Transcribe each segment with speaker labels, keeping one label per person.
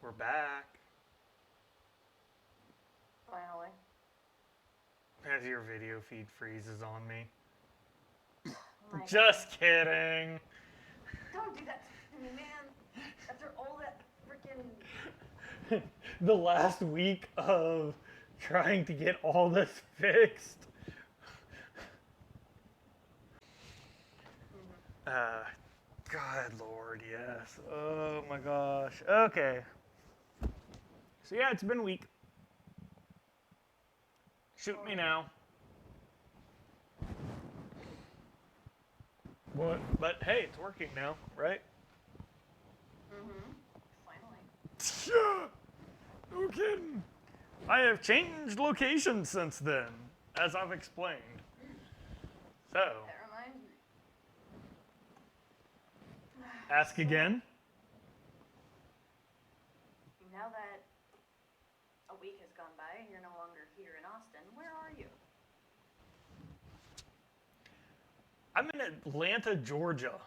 Speaker 1: We're back.
Speaker 2: Finally.
Speaker 1: As your video feed freezes on me.
Speaker 2: Oh my
Speaker 1: Just kidding.
Speaker 2: Don't do that to me, man. After all that freaking.
Speaker 1: The last week of trying to get all this fixed. God, Lord, yes. Oh my gosh. Okay. So yeah, it's been a week. Shoot me now. What? But hey, it's working now, right?
Speaker 2: Finally.
Speaker 1: Yeah. No kidding. I have changed locations since then, as I've explained. So,
Speaker 2: That reminds me.
Speaker 1: ask again.
Speaker 2: Now that a week has gone by and you're no longer here in Austin, where are you?
Speaker 1: I'm in Atlanta, Georgia.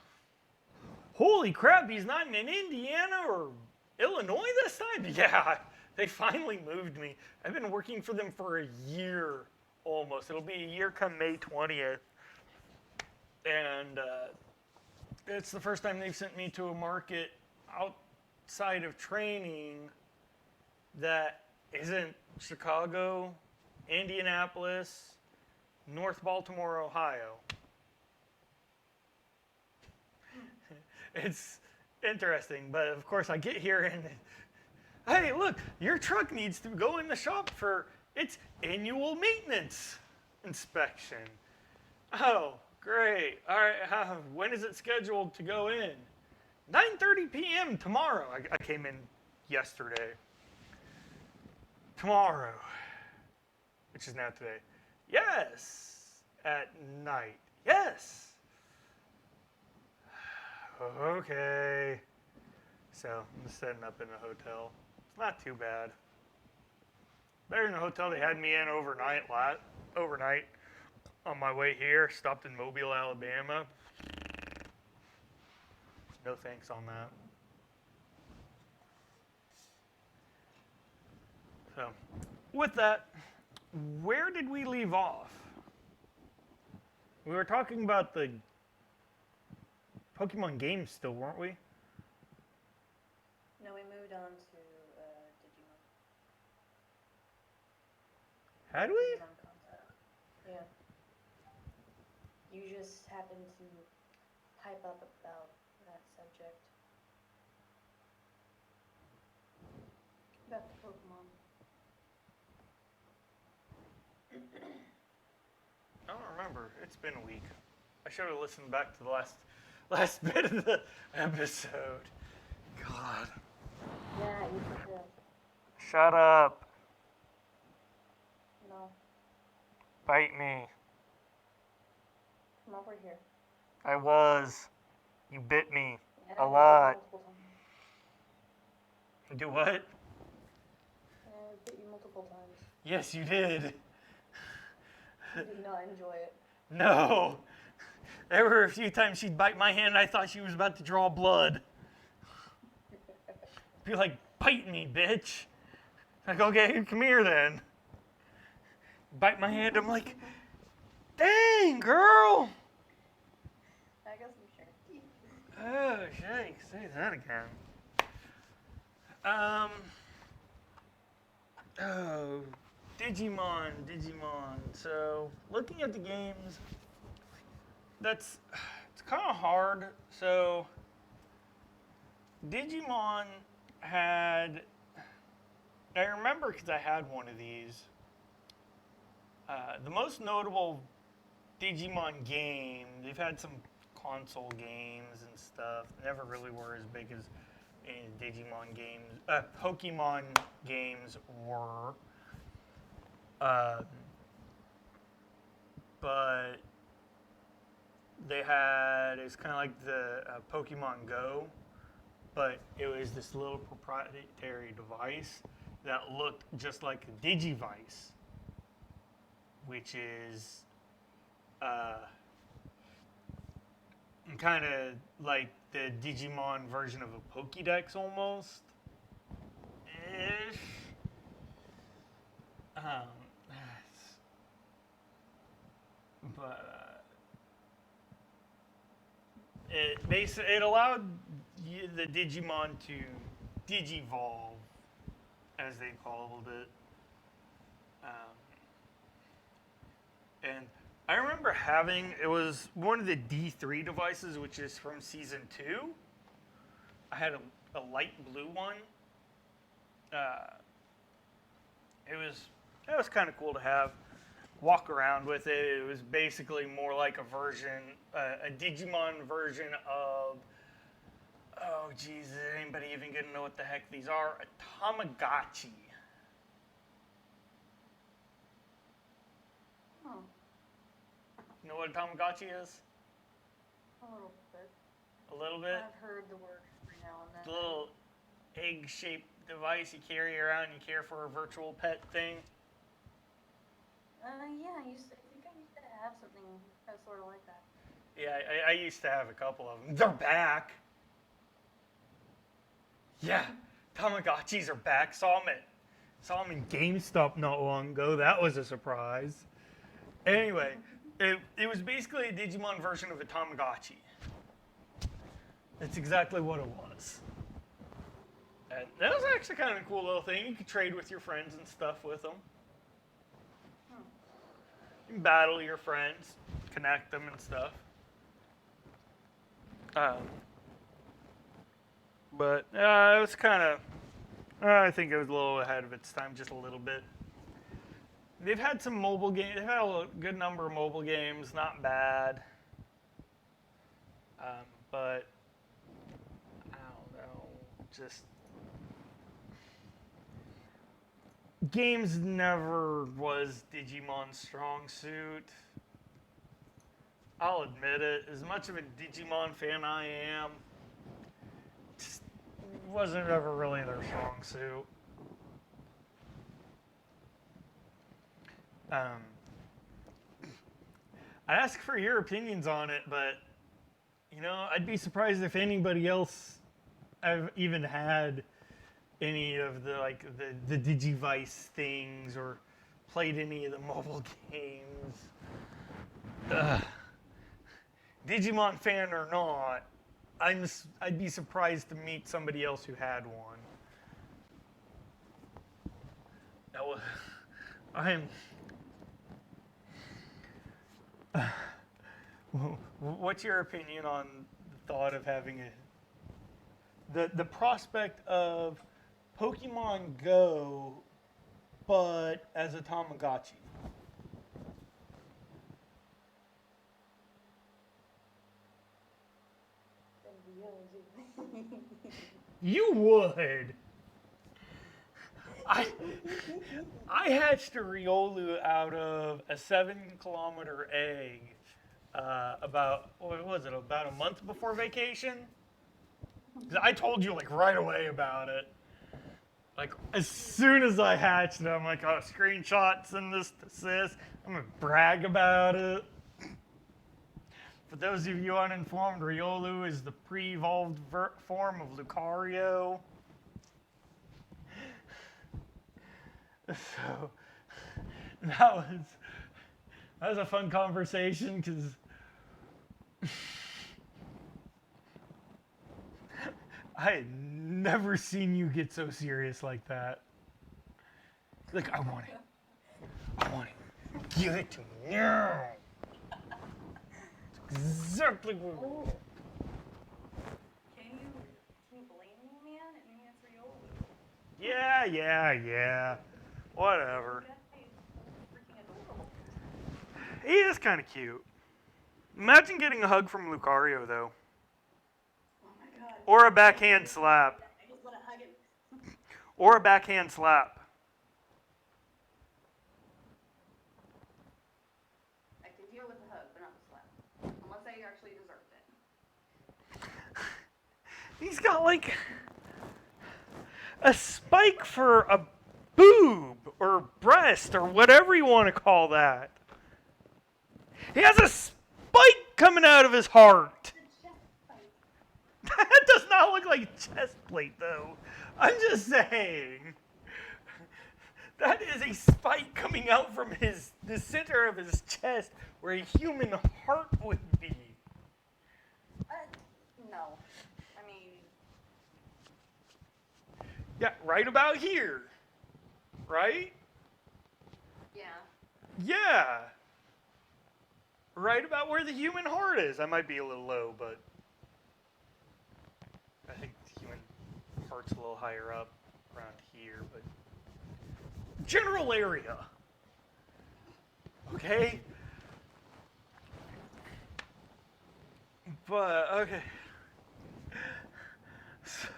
Speaker 1: Holy crap, he's not in Indiana or Illinois this time? Yeah, they finally moved me. I've been working for them for a year almost. It'll be a year come May 20th. And it's the first time they've sent me to a market outside of training that isn't Chicago, Indianapolis, North Baltimore, Ohio. It's interesting, but of course I get here and, hey, look, your truck needs to go in the shop for its annual maintenance inspection. Oh, great. All right, when is it scheduled to go in? 9:30 p.m. tomorrow. I came in yesterday. Tomorrow, which is now today. Yes, at night. Yes. Okay. So I'm just setting up in a hotel. It's not too bad. Better than the hotel they had me in overnight. Overnight on my way here. Stopped in Mobile, Alabama. No thanks on that. So, with that, where did we leave off? We were talking about the Pokemon games still, weren't we?
Speaker 2: No, we moved on to Digimon.
Speaker 1: Had we?
Speaker 2: Digimon concept. Yeah. You just happened to pipe up about that subject. About the Pokemon.
Speaker 1: I don't remember. It's been a week. I should have listened back to the last bit of the episode. God.
Speaker 2: Yeah, you should have.
Speaker 1: Shut up.
Speaker 2: No.
Speaker 1: Bite me.
Speaker 2: Come over here.
Speaker 1: I was. You bit me.
Speaker 2: Yeah,
Speaker 1: A lot.
Speaker 2: multiple times.
Speaker 1: Do what?
Speaker 2: I bit you multiple times.
Speaker 1: Yes, you did.
Speaker 2: You did not enjoy it.
Speaker 1: No. There were a few times she'd bite my hand and I thought she was about to draw blood. Be like, bite me, bitch. Like, okay, come here then. Bite my hand, I'm like, dang, girl.
Speaker 2: I got some sharp teeth.
Speaker 1: Oh, shakes. Say that again. Oh, Digimon. So, looking at the games, it's kind of hard. So, Digimon had, I remember because I had one of these, the most notable Digimon game, they've had some console games and stuff, never really were as big as Digimon games, Pokemon games were. But they had, it's kind of like the Pokemon Go, but it was this little proprietary device that looked just like a Digivice, which is kind of like the Digimon version of a Pokédex almost. ish. Um, but it allowed the Digimon to digivolve, as they called it. And I remember having, it was one of the D3 devices, which is from season 2. I had a light blue one. It was kind of cool to have. Walk around with it. It was basically more like a version, a Digimon version of, oh geez, is anybody even gonna know what the heck these are? A Tamagotchi.
Speaker 2: Oh,
Speaker 1: You know what a Tamagotchi is?
Speaker 2: a little bit.
Speaker 1: A little bit?
Speaker 2: I've heard the word every now and
Speaker 1: It's
Speaker 2: then.
Speaker 1: a little egg-shaped device you carry around. You care for a virtual pet thing.
Speaker 2: Yeah, I think I used to have something that's sort of like that.
Speaker 1: Yeah, I used to have a couple of them. They're back. Yeah, Tamagotchis are back. Saw them in GameStop not long ago. That was a surprise. Anyway, it was basically a Digimon version of a Tamagotchi. That's exactly what it was. And that was actually kind of a cool little thing. You could trade with your friends and stuff with them. You can battle your friends, connect them and stuff. But it was kind of, I think it was a little ahead of its time, just a little bit. They've had some mobile games. They've had a good number of mobile games, not bad. But I don't know, just games never was Digimon's strong suit. I'll admit it. As much of a Digimon fan I am, just wasn't ever really their strong suit. I'd ask for your opinions on it, but you know, I'd be surprised if anybody else have even had any of the Digivice things or played any of the mobile games. Digimon fan or not, I'd be surprised to meet somebody else who had one. That was, what's your opinion on the thought of having the prospect of Pokemon Go, but as a Tamagotchi? You would. I hatched a Riolu out of a 7-kilometer egg about, what was it, about a month before vacation? I told you like right away about it. Like as soon as I hatched it, I'm like, oh, screenshot, send this to sis. I'm gonna brag about it. For those of you uninformed, Riolu is the pre-evolved form of Lucario. So that was a fun conversation because I had never seen you get so serious like that. Like, I want it. Give it to me now. It's exactly what.
Speaker 2: Oh. Can you blame me, man? I mean, it's Riolu.
Speaker 1: Yeah. Whatever.
Speaker 2: That guy is freaking adorable.
Speaker 1: He is kind of cute. Imagine getting a hug from Lucario, though.
Speaker 2: Oh my god.
Speaker 1: Or a backhand slap.
Speaker 2: I just want to hug him.
Speaker 1: Or a backhand slap.
Speaker 2: I can deal with the hug, but not the slap. Unless I actually deserved it.
Speaker 1: He's got like a spike for a boob or breast or whatever you want to call that. He has a spike coming out of his heart. That does not not look like a chest plate, though. I'm just saying. That is a spike coming out from the center of his chest where a human heart would be.
Speaker 2: No. I mean...
Speaker 1: Yeah, right about here. Right?
Speaker 2: Yeah.
Speaker 1: Yeah. Right about where the human heart is. I might be a little low, but I think the human heart's a little higher up around here, but general area. Okay? But, okay. So,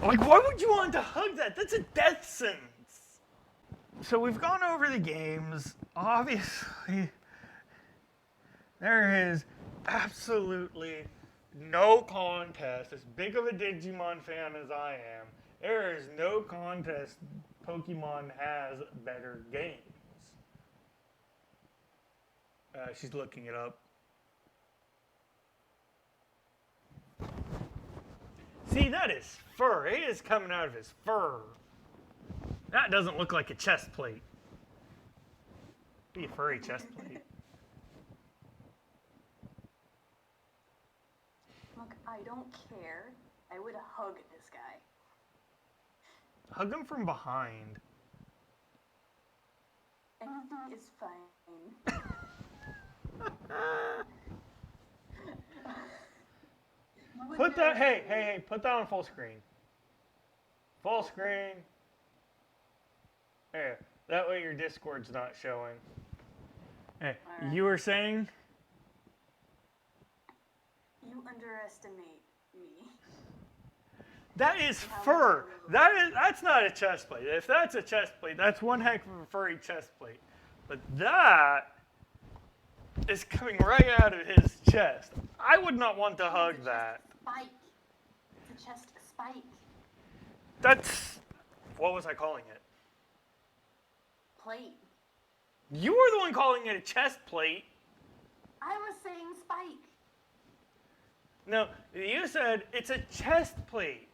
Speaker 1: like, why would you want to hug that? That's a death sentence. So we've gone over the games. Obviously, there is absolutely no contest. As big of a Digimon fan as I am, there is no contest. Pokemon has better games. She's looking it up. See, that is fur. It is coming out of his fur. That doesn't look like a chest plate. Be a furry chest plate.
Speaker 2: Look, I don't care. I would hug this guy.
Speaker 1: Hug him from behind.
Speaker 2: Anything is fine.
Speaker 1: Put that, hey, put that on full screen. Full screen. There, that way your Discord's not showing. Hey,
Speaker 2: Right.
Speaker 1: you were saying?
Speaker 2: You underestimate me.
Speaker 1: That is fur. That's not a chest plate. If that's a chest plate, that's one heck of a furry chest plate. But that is coming right out of his chest. I would not want to hug that.
Speaker 2: Spike. It's a chest spike.
Speaker 1: That's, what was I calling it?
Speaker 2: Plate.
Speaker 1: You were the one calling it a chest plate.
Speaker 2: I was saying spike.
Speaker 1: No, you said it's a chest plate.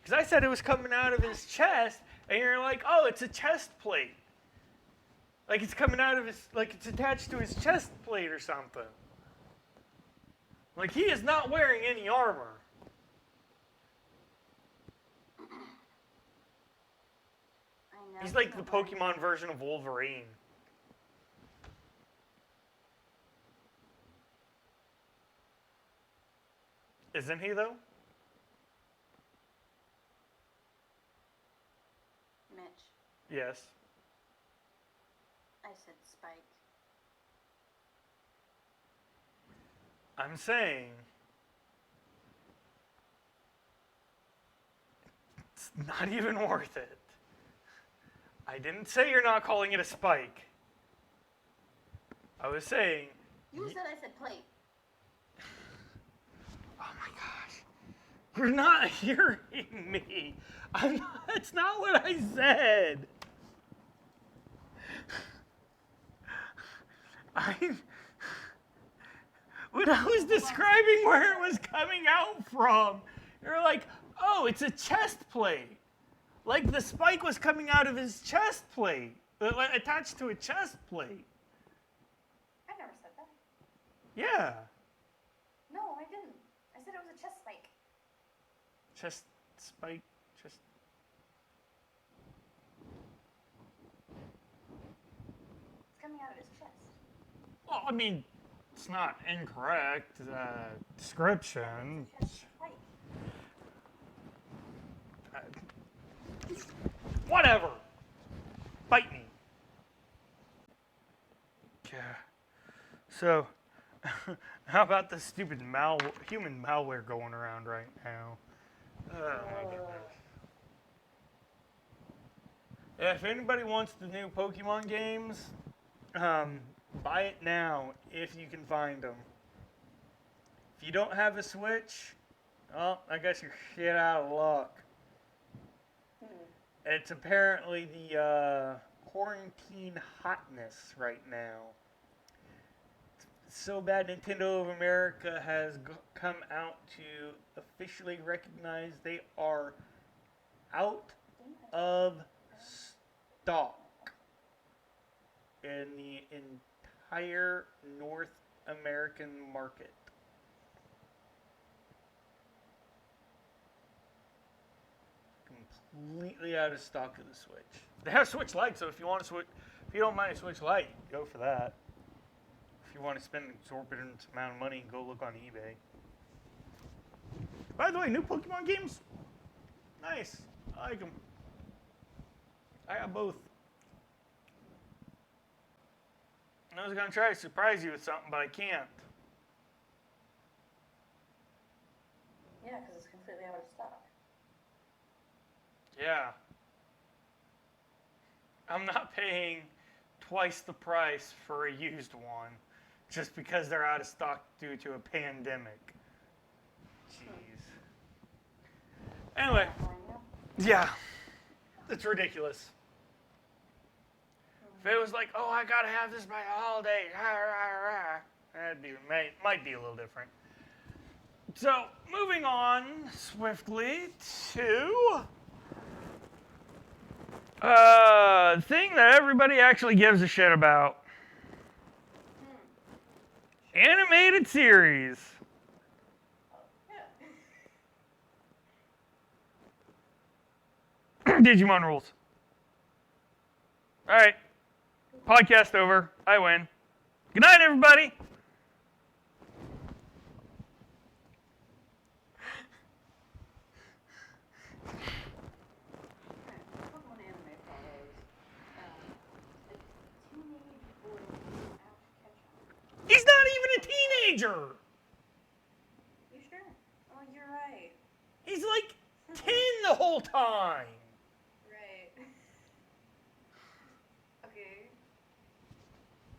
Speaker 1: Because I said it was coming out of his chest, and you're like, oh, it's a chest plate. Like it's coming out of his, like it's attached to his chest plate or something. Like he is not wearing any armor.
Speaker 2: I know.
Speaker 1: He's like the Pokemon version of Wolverine. Isn't he though?
Speaker 2: Mitch,
Speaker 1: Yes.
Speaker 2: I said spike.
Speaker 1: I'm saying it's not even worth it. I didn't say you're not calling it a spike. I was saying...
Speaker 2: You said I said plate.
Speaker 1: Oh my gosh. You're not hearing me. That's not what I said. When I was describing where it was coming out from, you're like, oh, it's a chest plate. Like the spike was coming out of his chest plate, attached to a chest plate.
Speaker 2: I never said that.
Speaker 1: Yeah.
Speaker 2: No, I didn't. I said it was a chest spike.
Speaker 1: Chest spike, chest.
Speaker 2: It's coming out of his chest.
Speaker 1: Well, I mean, it's not incorrect description.
Speaker 2: Chest spike.
Speaker 1: Whatever. Bite me. Yeah. So, how about the stupid human malware going around right now? Oh my goodness. If anybody wants the new Pokemon games, buy it now if you can find them. If you don't have a Switch, well, I guess you're shit out of luck. It's apparently the quarantine hotness right now. It's so bad Nintendo of America has come out to officially recognize they are out of stock in the entire North American market. Completely out of stock of the Switch. They have Switch Lite, so if you want to switch, if you don't mind a Switch Lite, go for that. If you want to spend an exorbitant amount of money, go look on eBay. By the way, new Pokemon games, nice. I like them. I got both. I was gonna try to surprise you with something, but I can't.
Speaker 2: Yeah, because it's completely out of stock.
Speaker 1: Yeah. I'm not paying twice the price for a used one just because they're out of stock due to a pandemic. Jeez. Anyway, yeah, it's ridiculous. If it was like, oh, I gotta have this by the holiday, that'd be might be a little different. So, moving on swiftly to thing that everybody actually gives a shit about. Animated series. Digimon rules. All right. Podcast over. I win. Good night, everybody.
Speaker 2: Pokemon anime follows a teenage boy who's out to catch up.
Speaker 1: He's not even a teenager.
Speaker 2: You sure? Oh, you're right.
Speaker 1: He's like 10 the whole time.
Speaker 2: Right. Okay.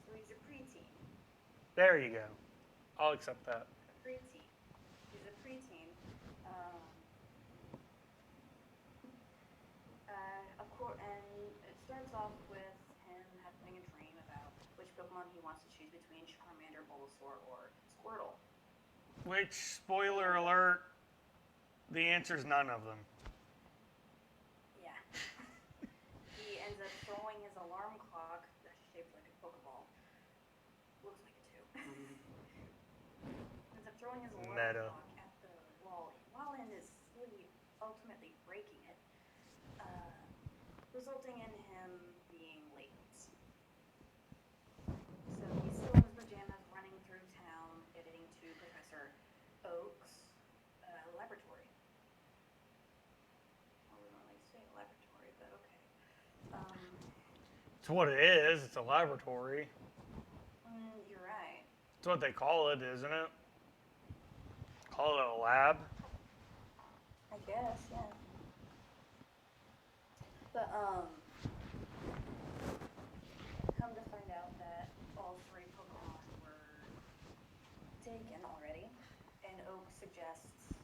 Speaker 2: So he's a preteen.
Speaker 1: There you go. I'll accept that.
Speaker 2: A preteen. He's a preteen. And it starts off with him having a dream about which Pokemon he wants to choose between Charmander, Bulbasaur, or Squirtle.
Speaker 1: Which, spoiler alert, the answer's none of them.
Speaker 2: Yeah. He ends up throwing his alarm clock that's shaped like a Pokeball. Looks like it too. Ends up throwing his alarm clock at the wall while in his sleep, ultimately breaking it, resulting in him being late. So he's still in his pajamas running through town, getting to Professor Oak's laboratory. Well, we don't really say laboratory, but okay.
Speaker 1: It's what it is. It's a laboratory.
Speaker 2: You're right.
Speaker 1: It's what they call it, isn't it? Call it a lab.
Speaker 2: I guess, yeah. But, come to find out that all 3 Pokemon were taken already, and Oak suggests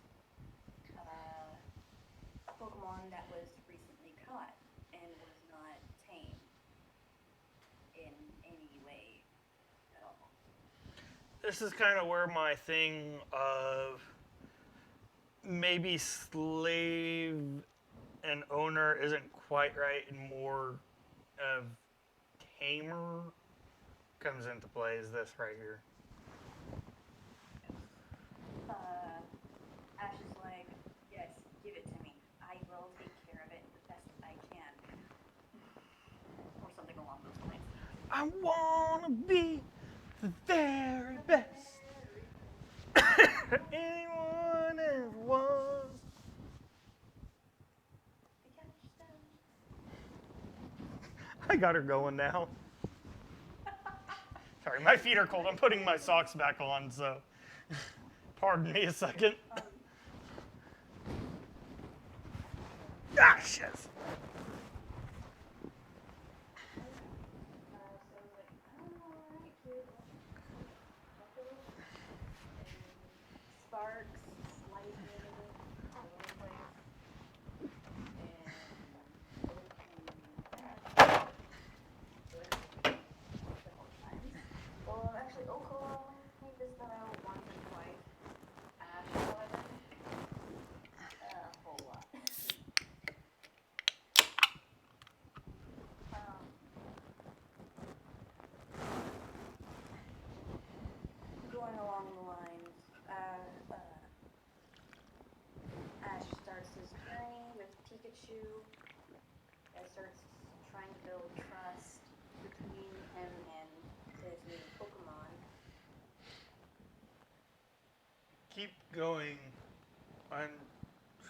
Speaker 2: a Pokemon that was recently caught and was not tame in any way at all.
Speaker 1: This is kind of where my thing of maybe slave and owner isn't quite right and more of tamer comes into play is this right here.
Speaker 2: Ash is like, yes, give it to me. I will take care of it the best I can. Or something along those lines.
Speaker 1: I wanna be the very best anyone ever was. I got her going now. Sorry, my feet are cold. I'm putting my socks back on, so pardon me a second. Ah, shit.
Speaker 2: Sparks slightly all over the place. And actually, Oko Pikachu. That starts trying to build trust between him and his new Pokemon.
Speaker 1: Keep going. I'm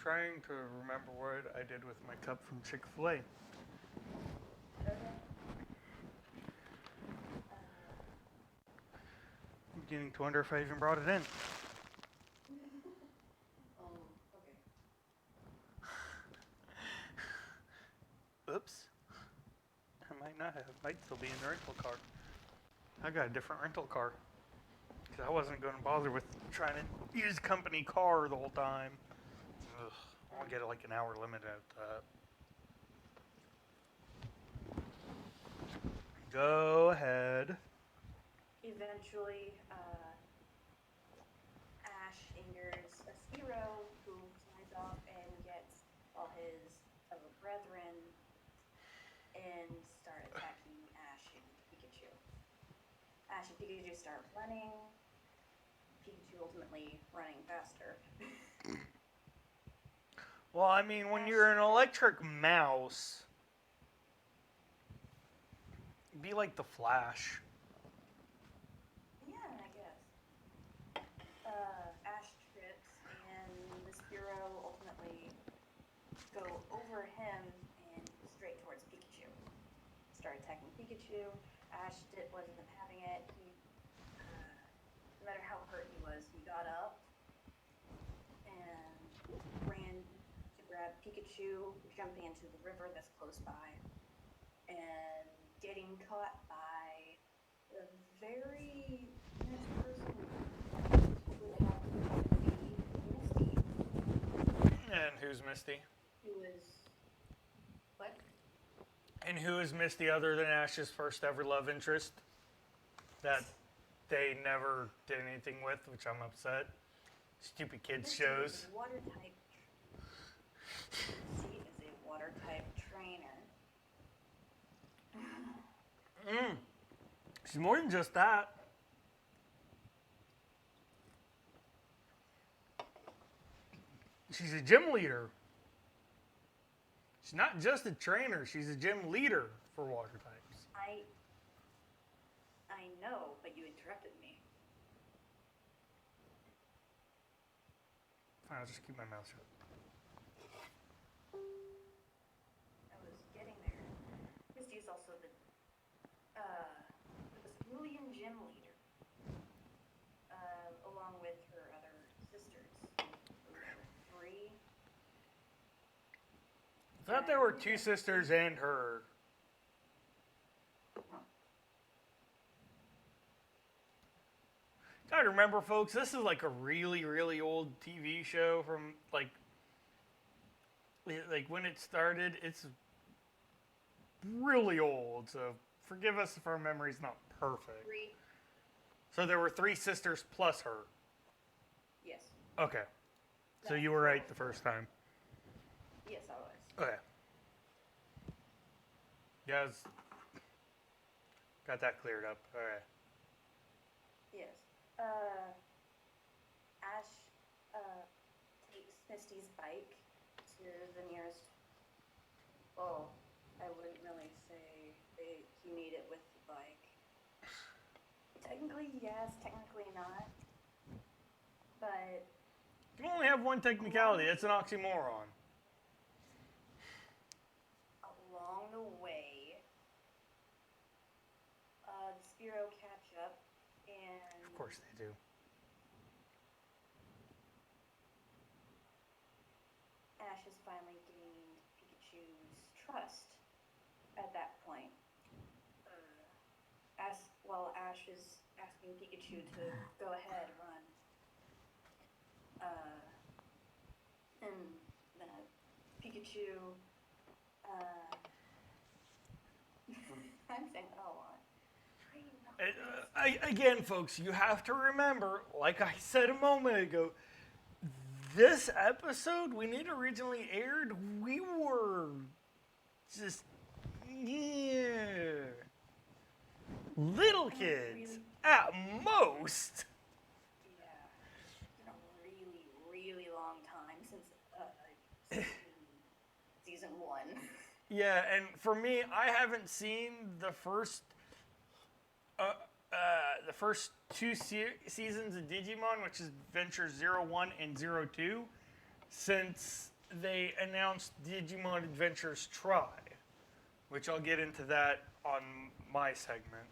Speaker 1: trying to remember what I did with my cup from Chick-fil-A.
Speaker 2: Okay.
Speaker 1: I'm beginning to wonder if I even brought it in.
Speaker 2: Okay.
Speaker 1: Oops. I might not have. Might still be in the rental car. I got a different rental car. Because I wasn't going to bother with trying to use company car the whole time. Ugh. I'll get like an hour limit at that. Go ahead.
Speaker 2: Eventually, Ash angers a Spearow who flies off and gets all his fellow brethren and start attacking Ash and Pikachu. Ash and Pikachu start running. Pikachu ultimately running faster.
Speaker 1: Well, I mean, when you're an electric mouse, be like the Flash.
Speaker 2: Yeah, I guess. Ash trips, and the Spearow ultimately go over him and straight towards Pikachu. Start attacking Pikachu. Ash wasn't having it. He, no matter how hurt he was, he got up and ran to grab Pikachu, jumping into the river that's close by, and getting caught by a very nice person who would happen to be Misty.
Speaker 1: And who's Misty?
Speaker 2: Who was what?
Speaker 1: And who is Misty other than Ash's first ever love interest? That they never did anything with, which I'm upset. Stupid kids
Speaker 2: Misty
Speaker 1: shows.
Speaker 2: is a water type. Misty is a water type trainer.
Speaker 1: She's more than just that. She's a gym leader. She's not just a trainer, she's a gym leader for water types.
Speaker 2: I know, but you interrupted me.
Speaker 1: Fine, I'll just keep my mouth shut.
Speaker 2: I was getting there. Misty is also the Brazilian gym leader, along with her other sisters. There were 3.
Speaker 1: I thought there were 2 sisters and her. Gotta remember, folks, this is like a really, really old TV show from like when it started. It's really old, so forgive us if our memory's not perfect.
Speaker 2: 3.
Speaker 1: So there were 3 sisters plus her.
Speaker 2: Yes.
Speaker 1: Okay. So you were right the first time.
Speaker 2: Yes, I was.
Speaker 1: Okay. Yes. Got that cleared up. All right.
Speaker 2: Yes. Ash takes Misty's bike to the nearest. Well, I wouldn't really say he made it with the bike. Technically, yes. Technically, not. But
Speaker 1: You only have one technicality. It's an oxymoron.
Speaker 2: along the way, the Spearow catch up, and
Speaker 1: Of course they do.
Speaker 2: Ash has finally gained Pikachu's trust at that point. Ash is asking Pikachu to go ahead, run. And Pikachu, I'm saying that a lot.
Speaker 1: Again, folks, you have to remember, like I said a moment ago, this episode, when it originally aired, we were just, little kids at most.
Speaker 2: Yeah, it's been a really, really long time since season 1.
Speaker 1: Yeah, and for me, I haven't seen uh, the first two seasons of Digimon, which is Adventure 01 and 02, since they announced Digimon Adventures Try, which I'll get into that on my segment.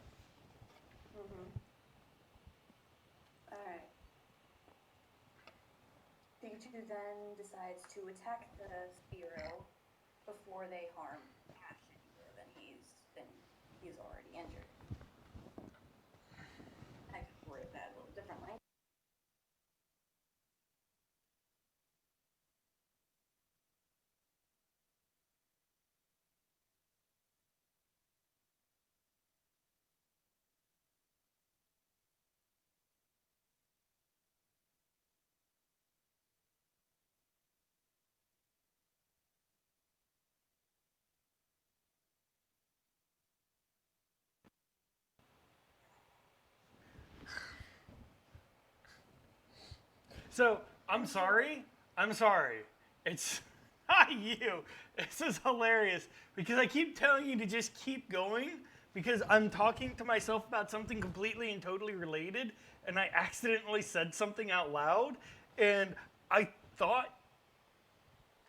Speaker 2: Alright. Pikachu then decides to attack the Spearow before they harm Ash any more than he's already injured. I could word that a little differently.
Speaker 1: So, I'm sorry. I'm sorry. It's not you. This is hilarious because I keep telling you to just keep going because I'm talking to myself about something completely and totally related, and I accidentally said something out loud, and I thought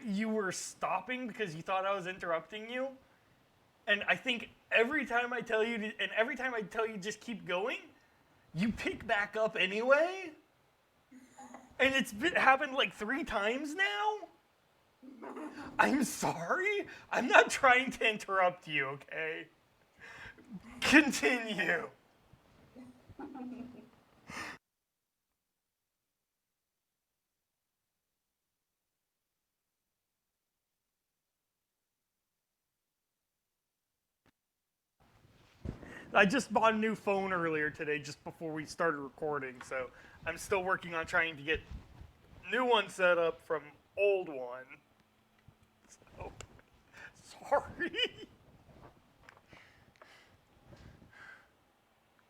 Speaker 1: you were stopping because you thought I was interrupting you. And I think every time I tell you to, and every time I tell you just keep going, you pick back up anyway. And happened like 3 times now. I'm sorry. I'm not trying to interrupt you, okay? Continue. I just bought a new phone earlier today just before we started recording, so I'm still working on trying to get new one set up from old one. So, sorry.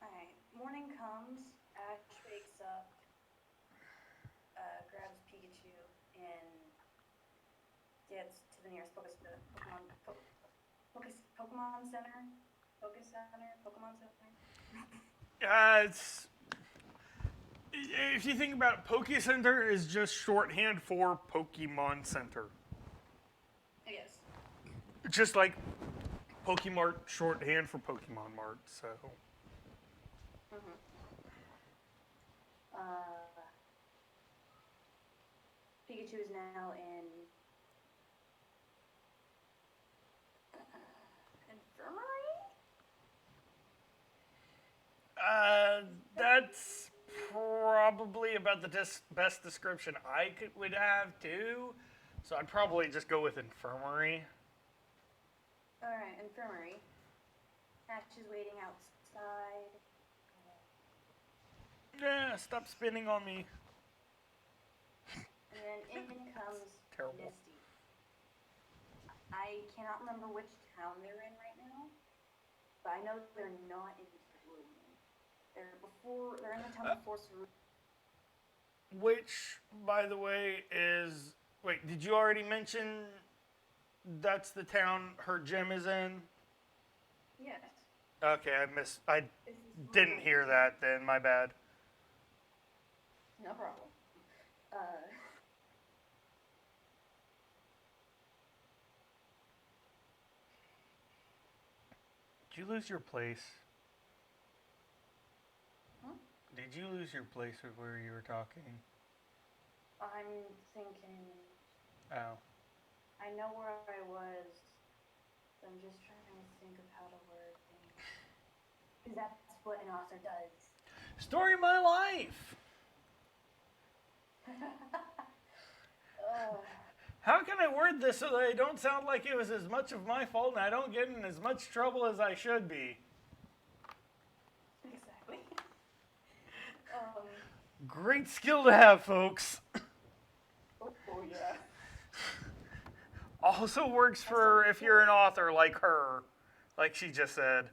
Speaker 2: Alright, morning comes, Ash wakes up, grabs Pikachu, and gets to the nearest Pokemon Center. Pokemon Center.
Speaker 1: If you think about it, Poke Center is just shorthand for Pokemon Center.
Speaker 2: Yes.
Speaker 1: Just like Pokemart shorthand for Pokemon Mart, so.
Speaker 2: Pikachu is now in infirmary?
Speaker 1: That's probably about the best description would have too. So I'd probably just go with infirmary.
Speaker 2: Alright, infirmary. Ash is waiting outside.
Speaker 1: Yeah, stop spinning on me.
Speaker 2: And then in comes
Speaker 1: Terrible.
Speaker 2: Misty. I cannot remember which town they're in right now, but I know they're not in Cerulean. They're in the town before Cerulean.
Speaker 1: Which, by the way, is. Wait, did you already mention that's the town her gym is in?
Speaker 2: Yes.
Speaker 1: Okay, I didn't hear that then, my bad.
Speaker 2: No problem.
Speaker 1: Did you lose your place?
Speaker 2: Huh?
Speaker 1: Did you lose your place with where you were talking?
Speaker 2: I'm thinking.
Speaker 1: Oh.
Speaker 2: I know where I was. So I'm just trying to think of how to word things. Because that's what an author does.
Speaker 1: Story of my life! How can I word this so that I don't sound like it was as much of my fault and I don't get in as much trouble as I should be?
Speaker 2: Exactly.
Speaker 1: Great skill to have, folks.
Speaker 2: Oh yeah.
Speaker 1: Also works for if you're an author like her, like she just said.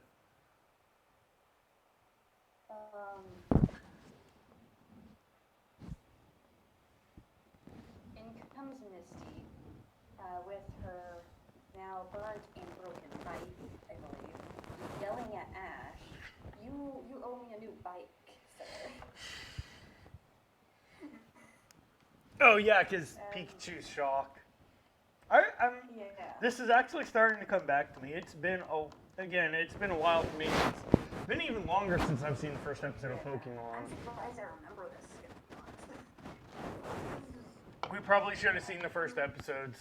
Speaker 2: In comes Misty with her now burnt and broken by, I believe, yelling at Ash, you owe me a new bike, sir.
Speaker 1: Oh yeah, because Pikachu's shock. I'm.
Speaker 2: Yeah.
Speaker 1: This is actually starting to come back to me. It's been it's been a while for me. It's been even longer since I've seen the first episode of Pokemon.
Speaker 2: I'm surprised I remember this.
Speaker 1: We probably should have seen the first episodes.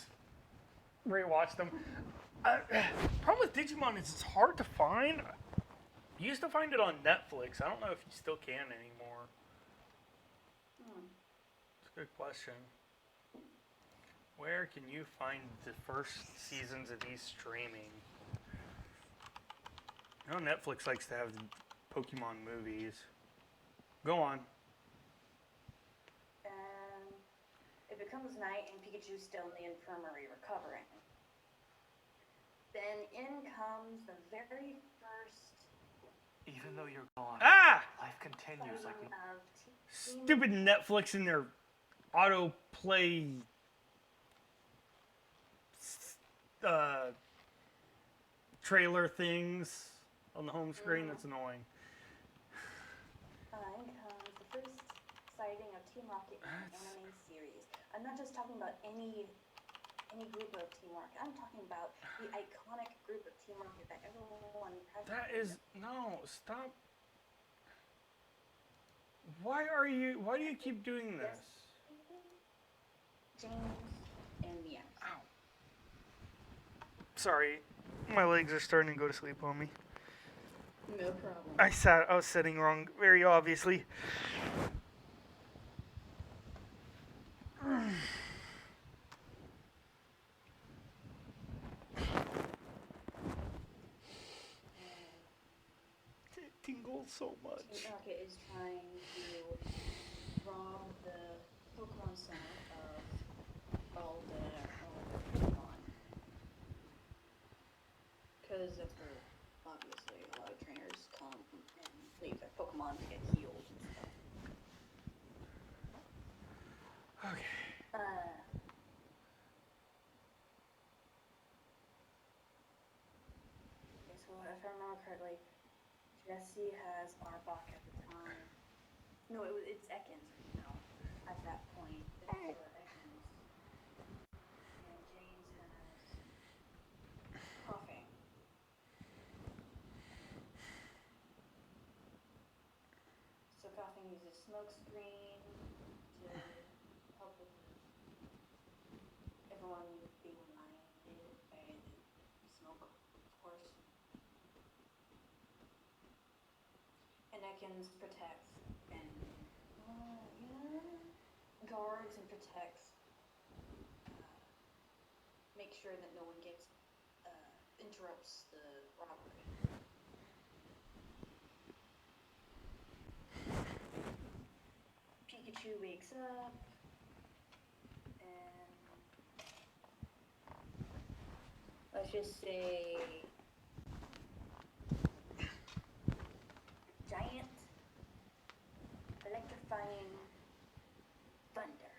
Speaker 1: Rewatched them. Problem with Digimon is it's hard to find. You used to find it on Netflix. I don't know if you still can anymore. It's a good question. Where can you find the first seasons of these streaming? I know Netflix likes to have the Pokemon movies. Go on.
Speaker 2: It becomes night and Pikachu's still in the infirmary recovering. Then in comes the very first.
Speaker 3: Even though you're gone, life continues like.
Speaker 1: Stupid Netflix and their autoplay trailer things on the home screen. That's annoying.
Speaker 2: In comes the first sighting of Team Rocket in the anime series. I'm not just talking about any group of Team Rocket. I'm talking about the iconic group of Team Rocket that everyone has.
Speaker 1: That is no stop. Why do you keep doing this?
Speaker 2: James and Mia.
Speaker 1: Ow. Sorry, my legs are starting to go to sleep on me.
Speaker 2: No problem.
Speaker 1: I was sitting wrong, very obviously. It tingles so much.
Speaker 2: Team Rocket is trying to rob the Pokemon Center of all the Pokemon. Because that's where, obviously, a lot of trainers come and leave their Pokemon to get healed.
Speaker 1: Okay.
Speaker 2: So if I remember correctly, Jesse has Arbok at the time. No, it's Ekans now. At that point, it's Ekans. And James has Coughing. So Coughing uses smoke screen to help with everyone being blinded by the smoke, of course. And Ekans protects and guards and protects. Make sure that no one interrupts the robbery. Pikachu wakes up and let's just say giant electrifying thunder.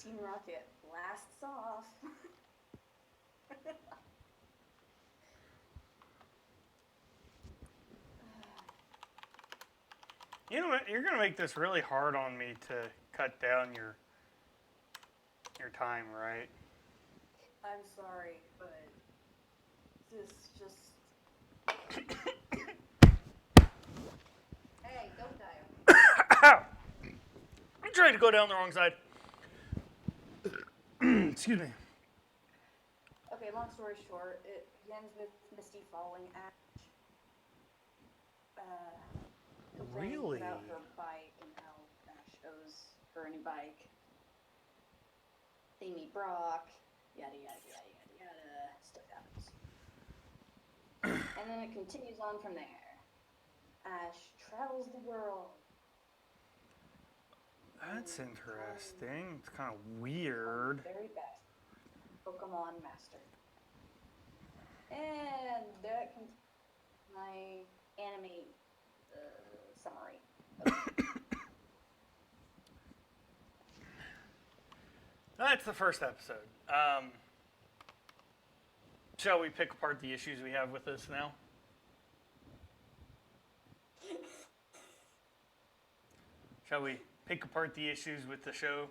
Speaker 2: Team Rocket blasts off.
Speaker 1: You know what? You're gonna make this really hard on me to cut down your time, right?
Speaker 2: I'm sorry, but this just. Hey, don't die.
Speaker 1: Ow! I'm trying to go down the wrong side. Excuse me.
Speaker 2: Okay, long story short, it begins with Misty following Ash. Complaining
Speaker 1: Really?
Speaker 2: about her bike and how Ash owes her a new bike. They meet Brock, yada yada yada yada yada. Stuff happens. And then it continues on from there. Ash travels the world.
Speaker 1: That's interesting. It's kind of weird.
Speaker 2: Very best Pokemon Master. And that concludes my anime summary.
Speaker 1: that's the first episode. Shall we pick apart the issues we have with this now? Shall we pick apart the issues with the show?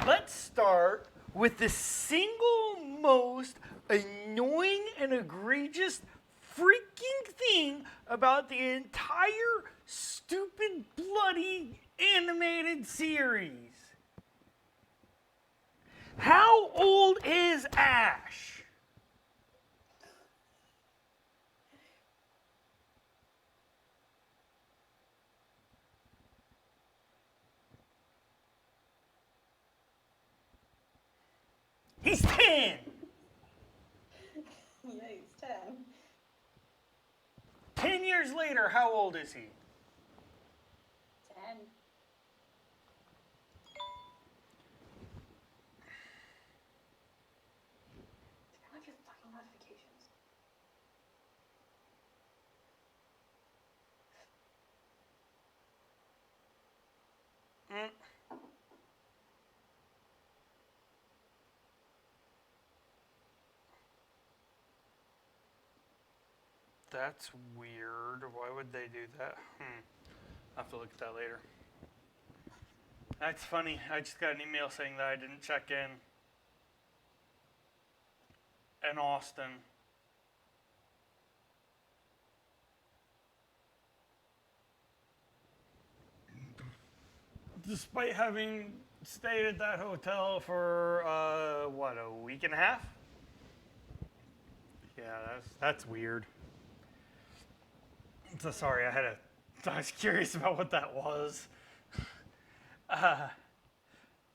Speaker 1: Let's start with the single most annoying and egregious freaking thing about the entire stupid, bloody animated series. How old is Ash? He's 10.
Speaker 2: Yeah, he's 10.
Speaker 1: 10 years later, how old is he?
Speaker 2: 10. Turn off your fucking notifications.
Speaker 1: That's weird. Why would they do that? I'll have to look at that later. That's funny. I just got an email saying that I didn't check in Austin. Despite having stayed at that hotel for, a week and a half? Yeah, that's weird. So sorry, I was curious about what that was.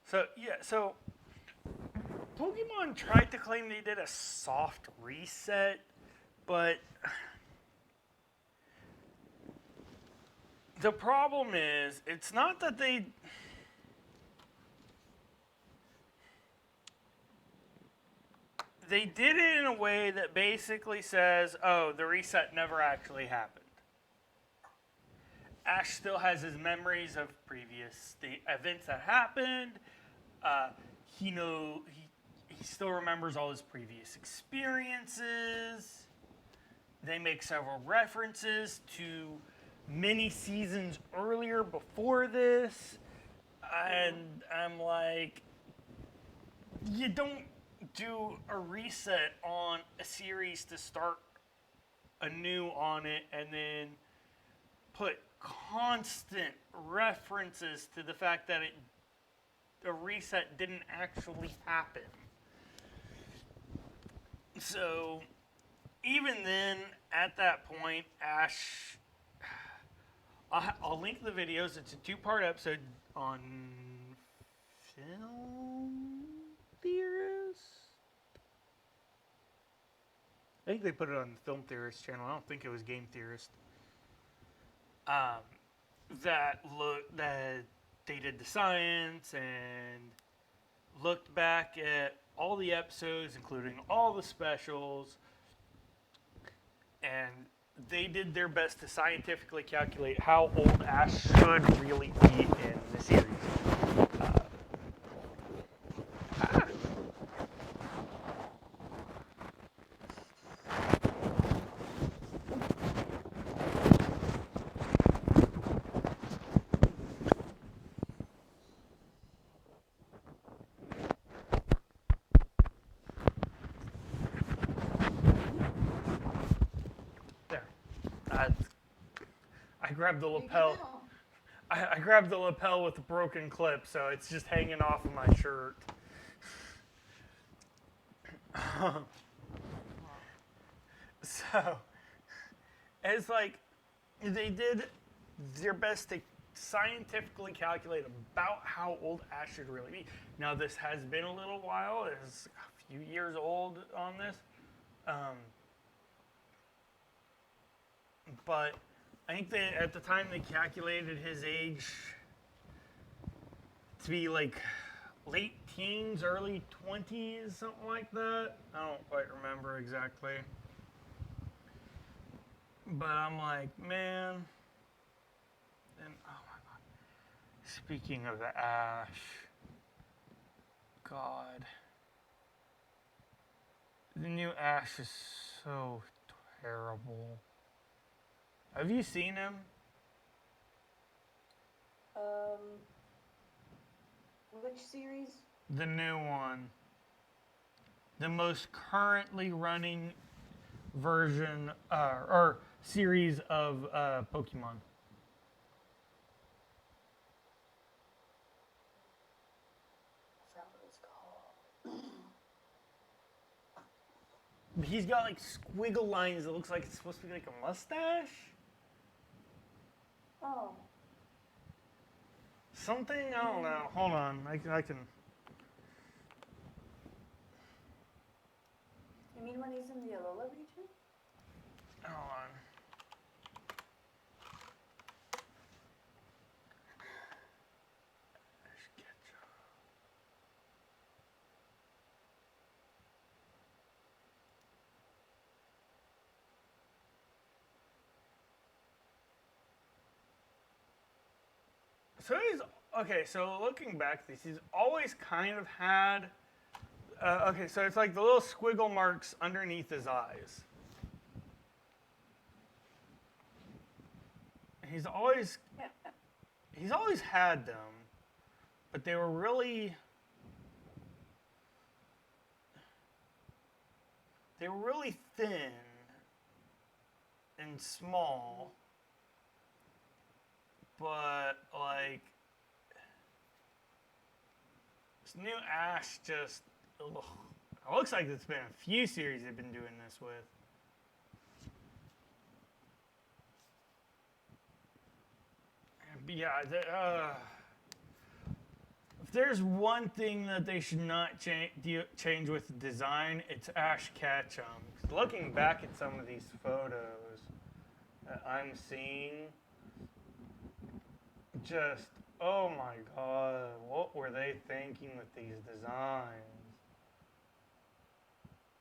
Speaker 1: So Pokemon tried to claim they did a soft reset, but the problem is, it's not that they did it in a way that basically says, oh, the reset never actually happened. Ash still has his memories of the events that happened. He still remembers all his previous experiences. They make several references to many seasons earlier before this. And I'm like, you don't do a reset on a series to start anew on it and then put constant references to the fact that a reset didn't actually happen. So even then, at that point, Ash, I'll link the videos. It's a 2-part episode on Film Theorist. I think they put it on the Film Theorist channel. I don't think it was Game Theorist. That they did the science and looked back at all the episodes, including all the specials, and they did their best to scientifically calculate how old Ash should really be in the series. I grabbed the lapel. I grabbed the lapel with the broken clip, so it's just hanging off of my shirt. So, it's like they did their best to scientifically calculate about how old Ash should really be. Now, this has been a little while. It's a few years old on this. But I think at the time they calculated his age to be like late teens, early 20s, something like that. I don't quite remember exactly. But I'm like, man. And oh my god. Speaking of Ash, God. The new Ash is so terrible. Have you seen him?
Speaker 2: Which series?
Speaker 1: The new one. The most currently running version or series of Pokemon.
Speaker 2: I forgot what it's called.
Speaker 1: He's got like squiggle lines that looks like it's supposed to be like a mustache.
Speaker 2: Oh.
Speaker 1: Something? I don't know. Hold on. I can.
Speaker 2: You mean when he's in the Alola region?
Speaker 1: Hold on. So he's okay. So looking back, he's always kind of had. Okay, so it's like the little squiggle marks underneath his eyes. He's always had them, but they were really thin and small. But like this new Ash just ugh. It looks like it's been a few series they've been doing this with. But yeah, if there's one thing that they should not change with the design, it's Ash Ketchum. Looking back at some of these photos that I'm seeing, just, oh my god, what were they thinking with these designs?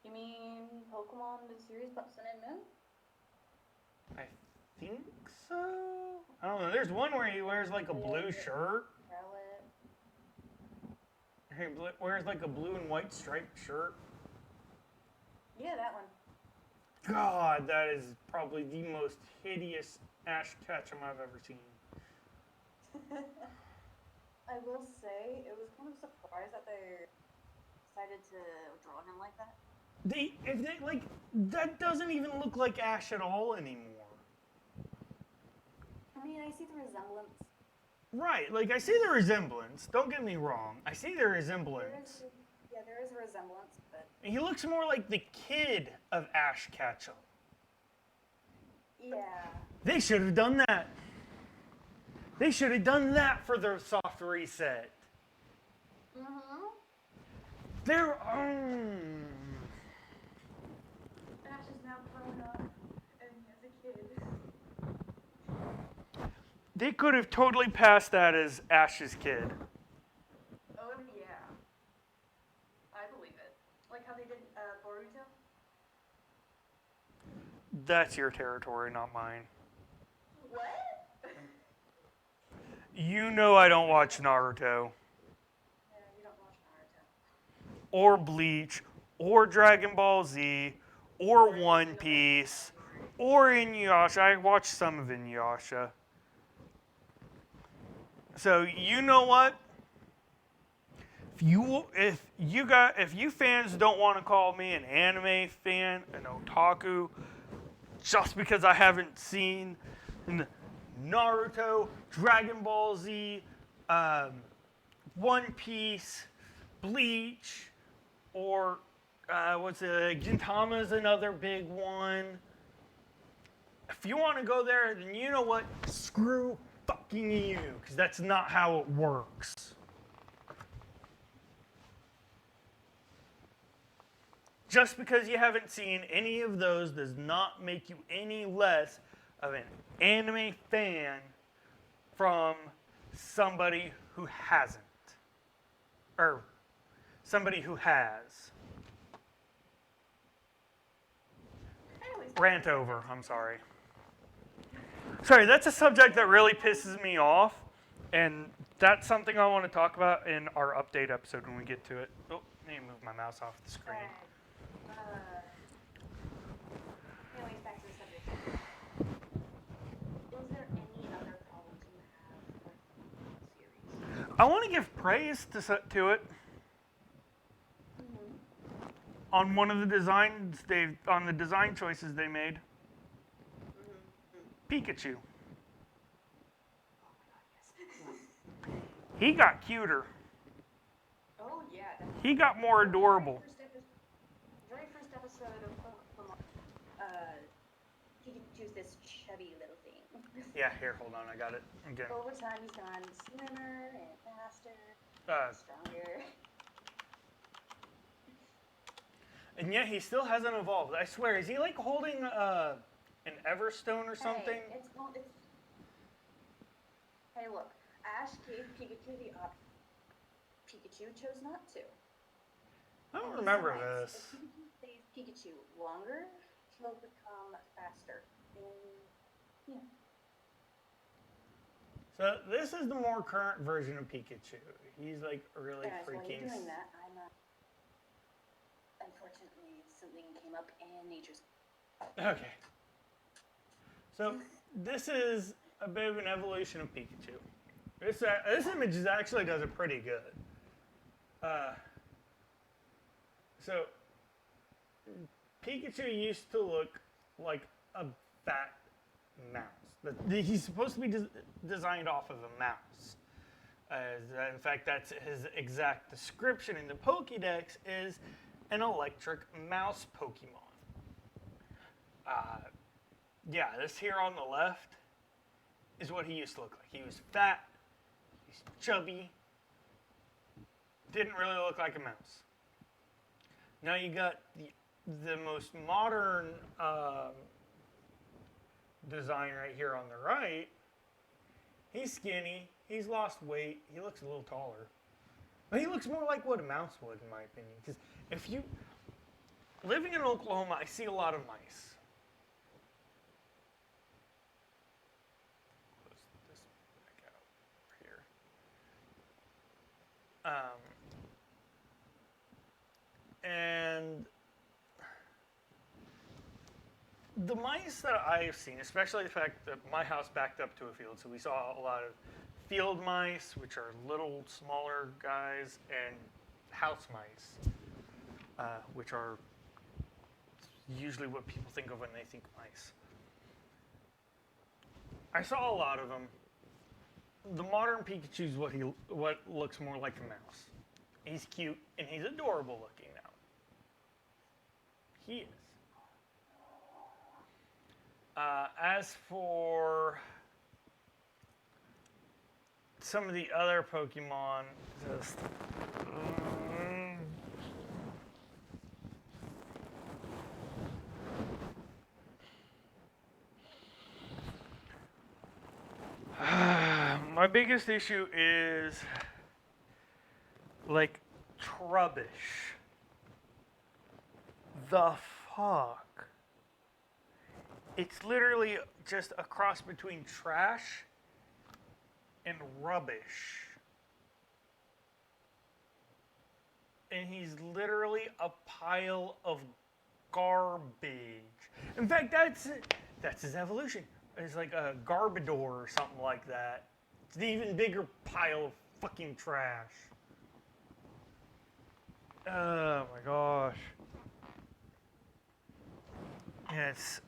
Speaker 2: You mean Pokemon the series about Sun and Moon?
Speaker 1: I think so? I don't know. There's one where he wears like a blue shirt. He wears like a blue and white striped shirt.
Speaker 2: Yeah, that one.
Speaker 1: God, that is probably the most hideous Ash Ketchum I've ever seen.
Speaker 2: I will say, it was kind of surprised that they decided to draw him like that.
Speaker 1: That doesn't even look like Ash at all anymore.
Speaker 2: I mean, I see the resemblance.
Speaker 1: Right, like I see the resemblance. Don't get me wrong. I see the resemblance.
Speaker 2: There is a resemblance, but
Speaker 1: He looks more like the kid of Ash Ketchum.
Speaker 2: yeah.
Speaker 1: They should have done that. They should have done that for their soft reset.
Speaker 2: Mm-hmm.
Speaker 1: They're
Speaker 2: Ash is now grown up and as a kid.
Speaker 1: They could have totally passed that as Ash's kid.
Speaker 2: Oh yeah. I believe it. Like how they did Boruto?
Speaker 1: That's your territory, not mine.
Speaker 2: What?
Speaker 1: You know I don't watch Naruto.
Speaker 2: Yeah, you don't watch Naruto.
Speaker 1: Or Bleach, or Dragon Ball Z, or One Piece, or Inuyasha. I watched some of Inuyasha. So you know what? If you fans don't want to call me an anime fan, an otaku, just because I haven't seen Naruto, Dragon Ball Z, One Piece, Bleach, or Gintama's another big one. If you want to go there, then you know what? Screw fucking you, because that's not how it works. Just because you haven't seen any of those does not make you any less of an anime fan from somebody who hasn't. Or somebody who has. Rant over, I'm sorry. Sorry, that's a subject that really pisses me off. And that's something I want to talk about in our update episode when we get to it. Oh, let me move my mouse off the screen.
Speaker 2: Anyways, back to the subject. Is there any other problems you have with the series?
Speaker 1: I want to give praise to it. On one of the designs on the design choices they made. Pikachu. He got cuter.
Speaker 2: Oh yeah, definitely.
Speaker 1: He got more adorable.
Speaker 2: Very first episode of Pokemon, Pikachu's this chubby little thing.
Speaker 1: Yeah, here, hold on, I got it again.
Speaker 2: Over time, he's gone slimmer and faster, stronger.
Speaker 1: And yet he still hasn't evolved. I swear, is he like holding an Everstone or something?
Speaker 2: Hey, look. Ash gave Pikachu the option. Pikachu chose not to.
Speaker 1: I don't remember this.
Speaker 2: If Pikachu stays Pikachu longer, he'll become faster. Yeah.
Speaker 1: So this is the more current version of Pikachu. He's like really
Speaker 2: Guys, while
Speaker 1: freaking...
Speaker 2: you're doing that, unfortunately, something came up in nature's...
Speaker 1: Okay. So this is a bit of an evolution of Pikachu. This image actually does it pretty good. So Pikachu used to look like a fat mouse. He's supposed to be designed off of a mouse. In fact, that's his exact description in the Pokédex is an electric mouse Pokemon. Yeah, this here on the left is what he used to look like. He was fat, he's chubby, didn't really look like a mouse. Now you got the most modern design right here on the right. He's skinny, he's lost weight, he looks a little taller. But he looks more like what a mouse would, in my opinion. Because if you... Living in Oklahoma, I see a lot of mice. Close this back out here. And the mice that I've seen, especially the fact that my house backed up to a field, so we saw a lot of field mice, which are little, smaller guys, and house mice, which are usually what people think of when they think mice. I saw a lot of them. The modern Pikachu is what looks more like a mouse. He's cute, and he's adorable looking now. He is. As for some of the other Pokemon, just... my biggest issue is, like, Trubbish. The fuck? It's literally just a cross between trash and rubbish. And he's literally a pile of garbage. In fact, that's his evolution. It's like a Garbodor or something like that. It's an even bigger pile of fucking trash. Oh my gosh. Yes.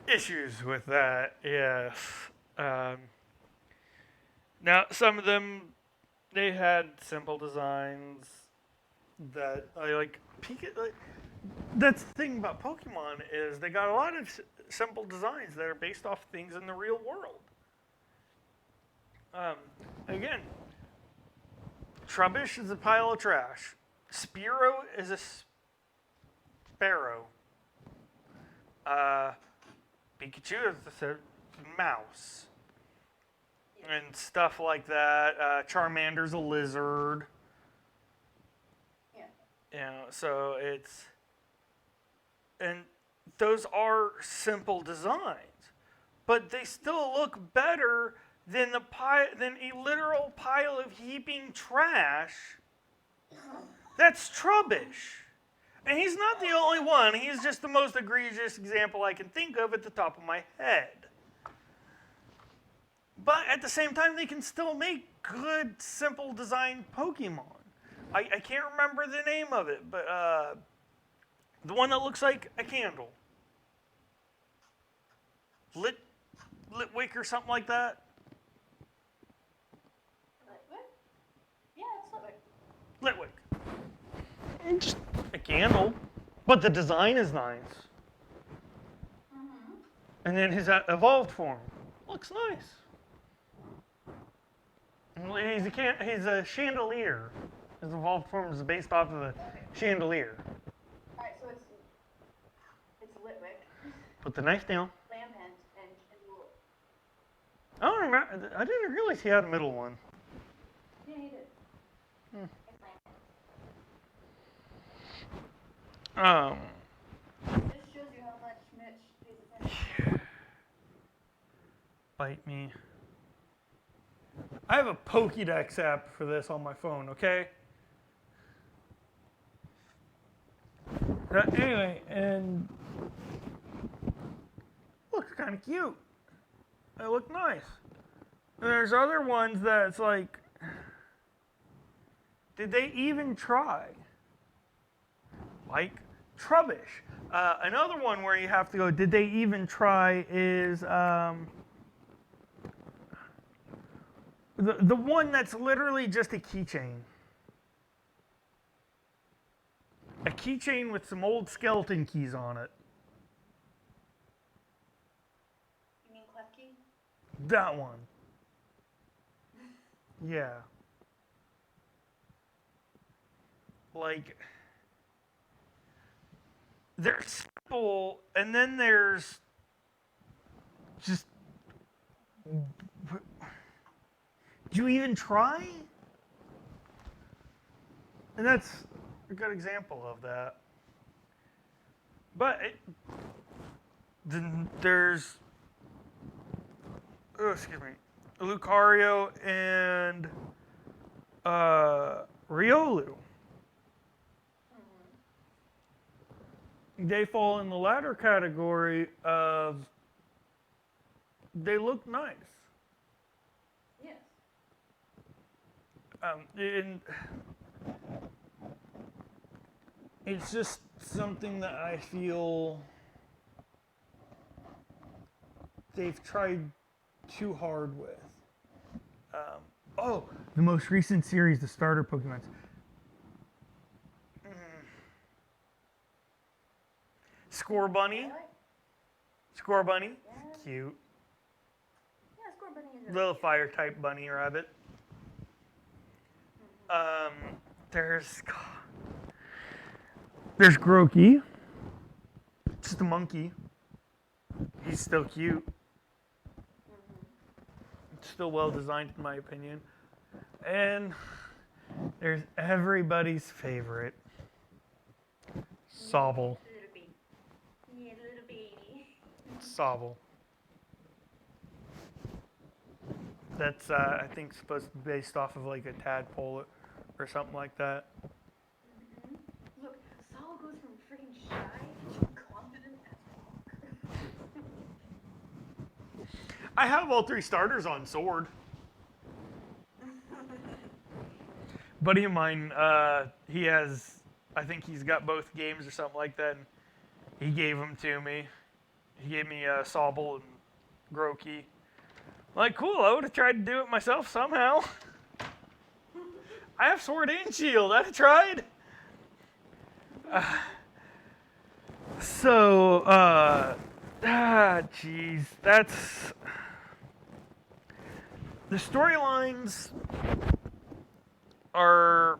Speaker 1: Issues with that, yes. Now, some of them, they had simple designs that I like. That's the thing about Pokemon is they got a lot of simple designs that are based off things in the real world. Again, Trubbish is a pile of trash. Spearow is a sparrow. Pikachu is a mouse. Yeah. And stuff like that. Charmander's a lizard. Yeah. You know, so it's... And those are simple designs. but they still look better than a literal pile of heaping trash. That's Trubbish. And he's not the only one. He's just the most egregious example I can think of at the top of my head. But at the same time, they can still make good, simple design Pokemon. I can't remember the name of it, but the one that looks like a candle. Litwick or something like that.
Speaker 2: Litwick? Yeah, it's Litwick.
Speaker 1: Litwick. Just a candle. But the design is nice.
Speaker 2: Mm-hmm.
Speaker 1: And then his evolved form looks nice. He's a chandelier. His evolved form is based off of a chandelier.
Speaker 2: Alright, so it's Litwick,
Speaker 1: Put the knife down.
Speaker 2: Lampent, and Kindle.
Speaker 1: I don't remember. I didn't realize he had a middle one.
Speaker 2: Yeah, he did.
Speaker 1: Hmm.
Speaker 2: It's Lampent. This shows you how much Mitch pays attention.
Speaker 1: Bite me. I have a Pokédex app for this on my phone, okay? Anyway, and looks kind of cute. They look nice. And there's other ones that's like, did they even try? Like Trubbish. Another one where you have to go, did they even try is the one that's literally just a keychain. A keychain with some old skeleton keys on it.
Speaker 2: You mean Klefki?
Speaker 1: That one. Yeah. Like, there's simple, and then there's just, do you even try? And that's a good example of that. But then there's, excuse me, Lucario and Riolu. They fall in the latter category of they look nice.
Speaker 2: Yes.
Speaker 1: And it's just something that I feel they've tried too hard with. The most recent series, the starter Pokemon. Score Bunny. Score Bunny.
Speaker 2: Yeah.
Speaker 1: Cute.
Speaker 2: Yeah, Score Bunny is
Speaker 1: Little fire type bunny rabbit. There's Groki. Just a monkey. He's still cute. Still well designed in my opinion. And there's everybody's favorite. Sobble.
Speaker 2: Little baby. Yeah, little baby.
Speaker 1: Sobble. That's, I think, supposed to be based off of like a tadpole or something like that.
Speaker 2: Look, Saul goes from freaking shy to confident as fuck.
Speaker 1: I have all three starters on Sword. Buddy of mine, he has, I think he's got both games or something like that. And he gave them to me. He gave me Sobble and Groki. Like, cool, I would have tried to do it myself somehow. I have Sword and Shield, I'd have tried. Jeez, that's... The storylines are...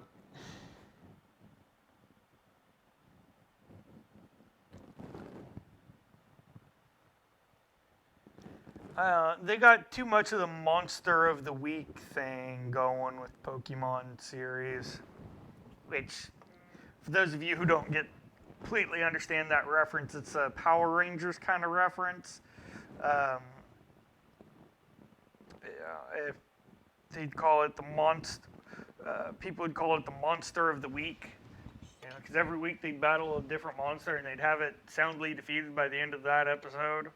Speaker 1: they got too much of the monster of the week thing going with Pokemon series, which, for those of you who don't completely understand that reference, it's a Power Rangers kind of reference. if they'd call it the monster. People would call it the monster of the week. Because every week they'd battle a different monster and they'd have it soundly defeated by the end of that episode.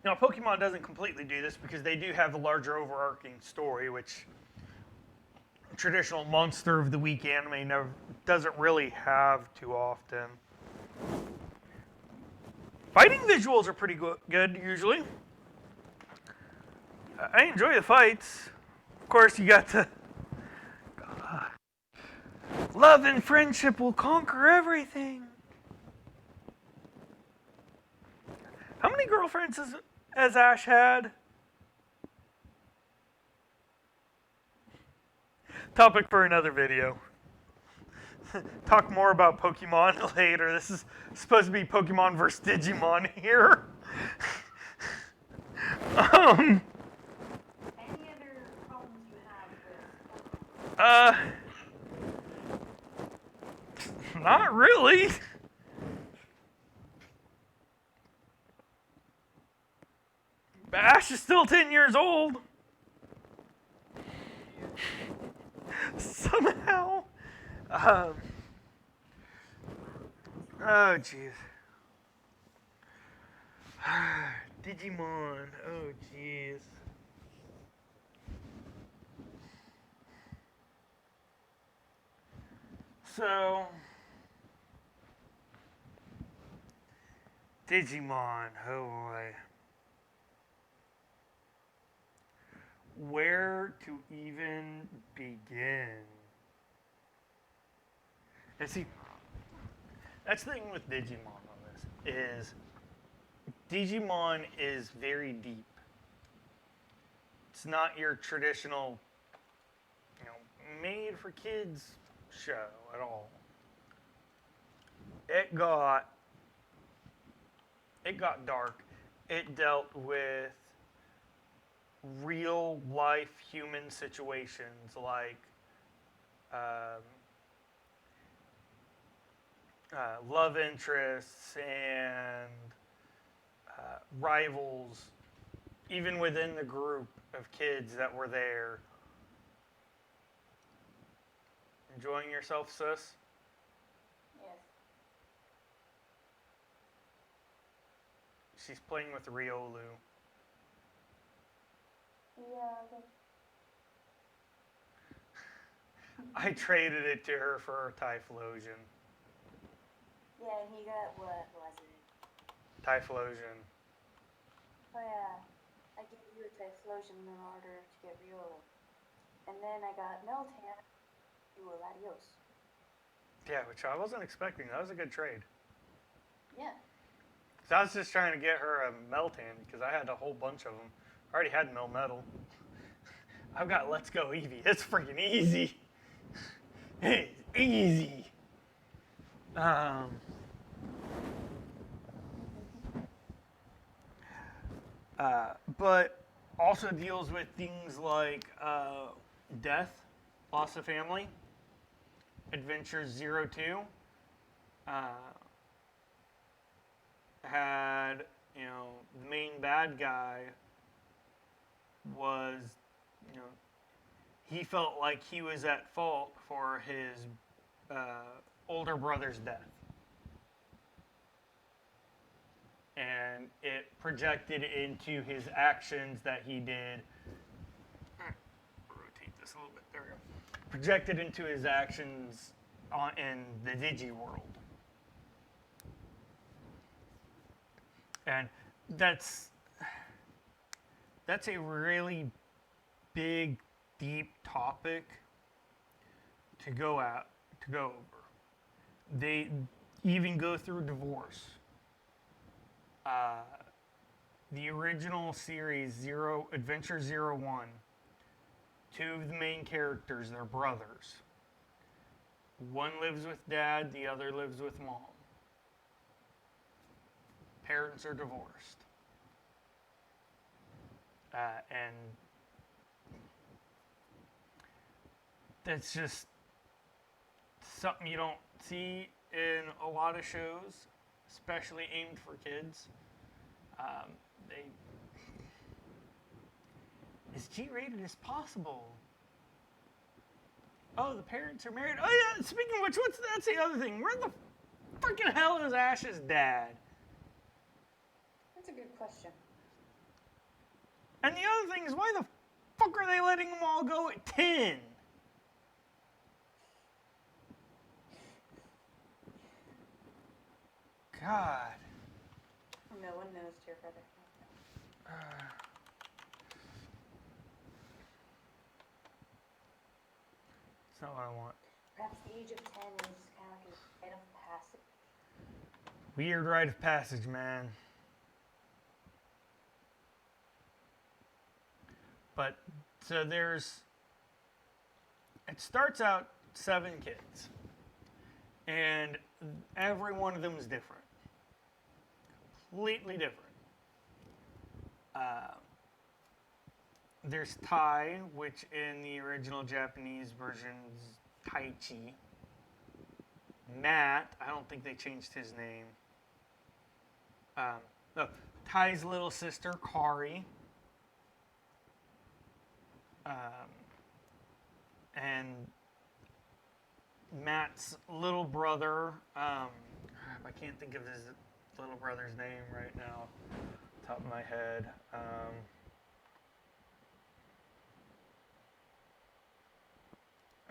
Speaker 1: Now, Pokemon doesn't completely do this because they do have a larger overarching story, which traditional Monster of the Week anime doesn't really have too often. Fighting visuals are pretty good, usually. I enjoy the fights. Of course, you got to... Love and friendship will conquer everything. How many girlfriends has Ash had? Topic for another video. Talk more about Pokemon later. This is supposed to be Pokemon vs. Digimon here.
Speaker 2: Any other problems you have with Pokemon?
Speaker 1: Not really. Ash is still 10 years old. Somehow. Oh, jeez. Digimon. Oh, jeez. So, Digimon. Oh, boy. Where to even begin? And see, that's the thing with Digimon on this, is Digimon is very deep. It's not your traditional, made for kids show at all. It got dark. It dealt with real life human situations like love interests and rivals, even within the group of kids that were there. Enjoying yourself, sis?
Speaker 2: Yes.
Speaker 1: She's playing with Riolu.
Speaker 2: Yeah.
Speaker 1: I traded it to her for a Typhlosion.
Speaker 2: Yeah, and he got, what was it?
Speaker 1: Typhlosion.
Speaker 2: Oh yeah, I gave you a Typhlosion in order to get Riolu. And then I got Meltan, you were Latios.
Speaker 1: Yeah, which I wasn't expecting. That was a good trade.
Speaker 2: Yeah.
Speaker 1: So I was just trying to get her a Meltan because I had a whole bunch of them. I already had Melmetal. I've got Let's Go Eevee. It's freaking easy. It's easy. But also deals with things like death, loss of family, Adventures 02. Had, the main bad guy was, he felt like he was at fault for his older brother's death. And it projected into his actions that he did. Rotate this a little bit. There we go. Projected into his actions in the Digi world. And that's a really big, deep topic to go over. They even go through divorce. The original series, Adventure 01, two of the main characters, they're brothers. One lives with dad, the other lives with mom. Parents are divorced. And that's just something you don't see in a lot of shows, especially aimed for kids. They as G-rated as possible. Oh, the parents are married. Oh yeah. Speaking of which, that's the other thing. Where the freaking hell is Ash's dad?
Speaker 2: That's a good question.
Speaker 1: And the other thing is, why the fuck are they letting them all go at 10? God.
Speaker 2: No one knows, dear brother.
Speaker 1: It's not what I want.
Speaker 2: Perhaps the age of 10 is kind of like a rite of passage.
Speaker 1: Weird rite of passage, man. But, so it starts out 7 kids. And every one of them is different. Completely different. There's Tai, which in the original Japanese version is Taichi. Matt, I don't think they changed his name. No, Tai's little sister, Kari. And Matt's little brother, I can't think of his little brother's name right now, top of my head.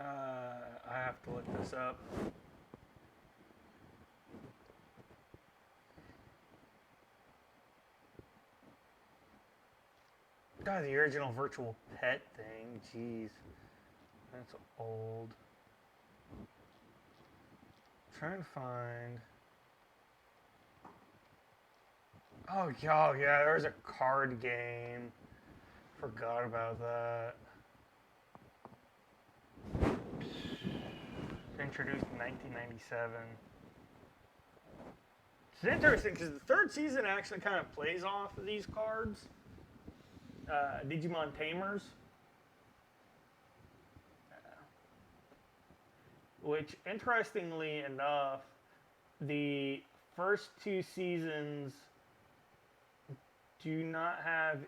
Speaker 1: I have to look this up. God, the original virtual pet thing, jeez. That's old. Trying to find. Oh, yeah, there was a card game. Forgot about that. Introduced in 1997. It's interesting because the 3rd season actually kind of plays off of these cards. Digimon Tamers. Which, interestingly enough, the first 2 seasons do not have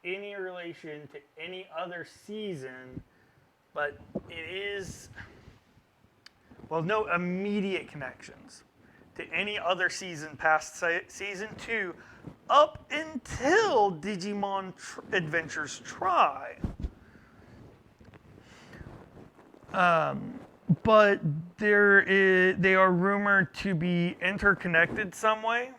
Speaker 1: any relation to any other season, but it is, well, no immediate connections to any other season past season 2 up until Digimon Adventures Try. But they are rumored to be interconnected some way.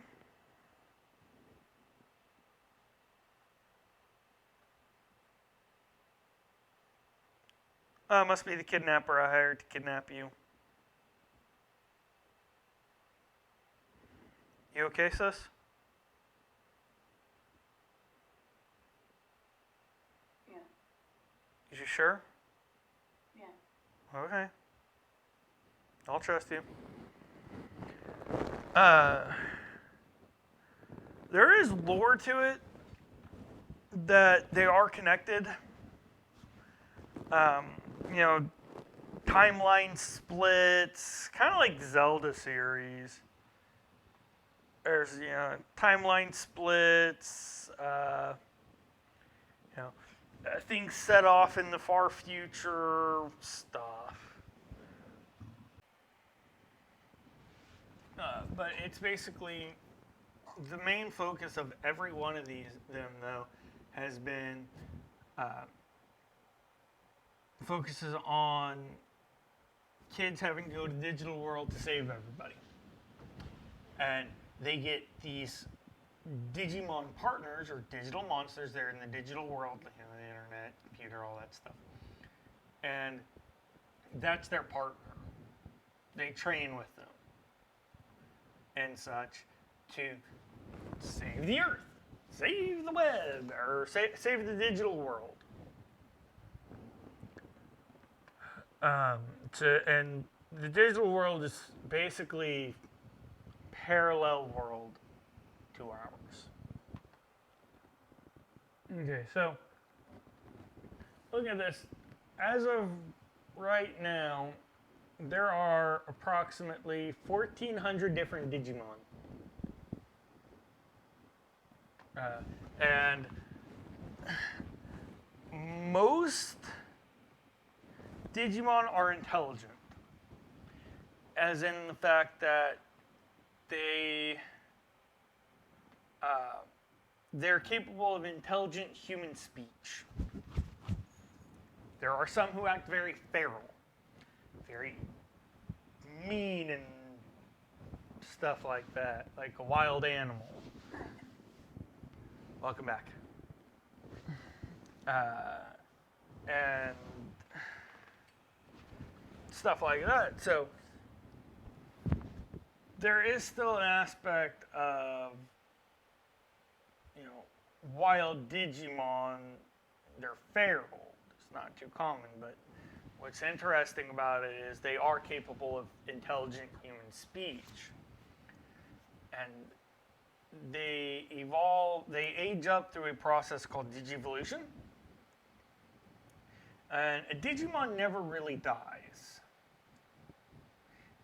Speaker 1: Must be the kidnapper I hired to kidnap you. You okay, sis?
Speaker 2: Yeah.
Speaker 1: You sure?
Speaker 2: Yeah.
Speaker 1: Okay. I'll trust you. There is lore to it that they are connected. Timeline splits, kind of like Zelda series. There's, timeline splits, things set off in the far future stuff. But it's basically the main focus of every one of them, though, has been focuses on kids having to go to the digital world to save everybody. And they get these Digimon partners or digital monsters. They're in the digital world, the internet, computer, all that stuff. And that's their partner. They train with them and such to save the Earth, save the web, or save the digital world. And the digital world is basically parallel world to ours. Okay, so look at this. As of right now, there are approximately 1,400 different Digimon. And most Digimon are intelligent, as in the fact that they're capable of intelligent human speech. There are some who act very feral, very mean and stuff like that, like a wild animal. Welcome back. And stuff like that. So there is still an aspect of, wild Digimon. They're feral. It's not too common, but what's interesting about it is they are capable of intelligent human speech. And they age up through a process called Digivolution. And a Digimon never really dies.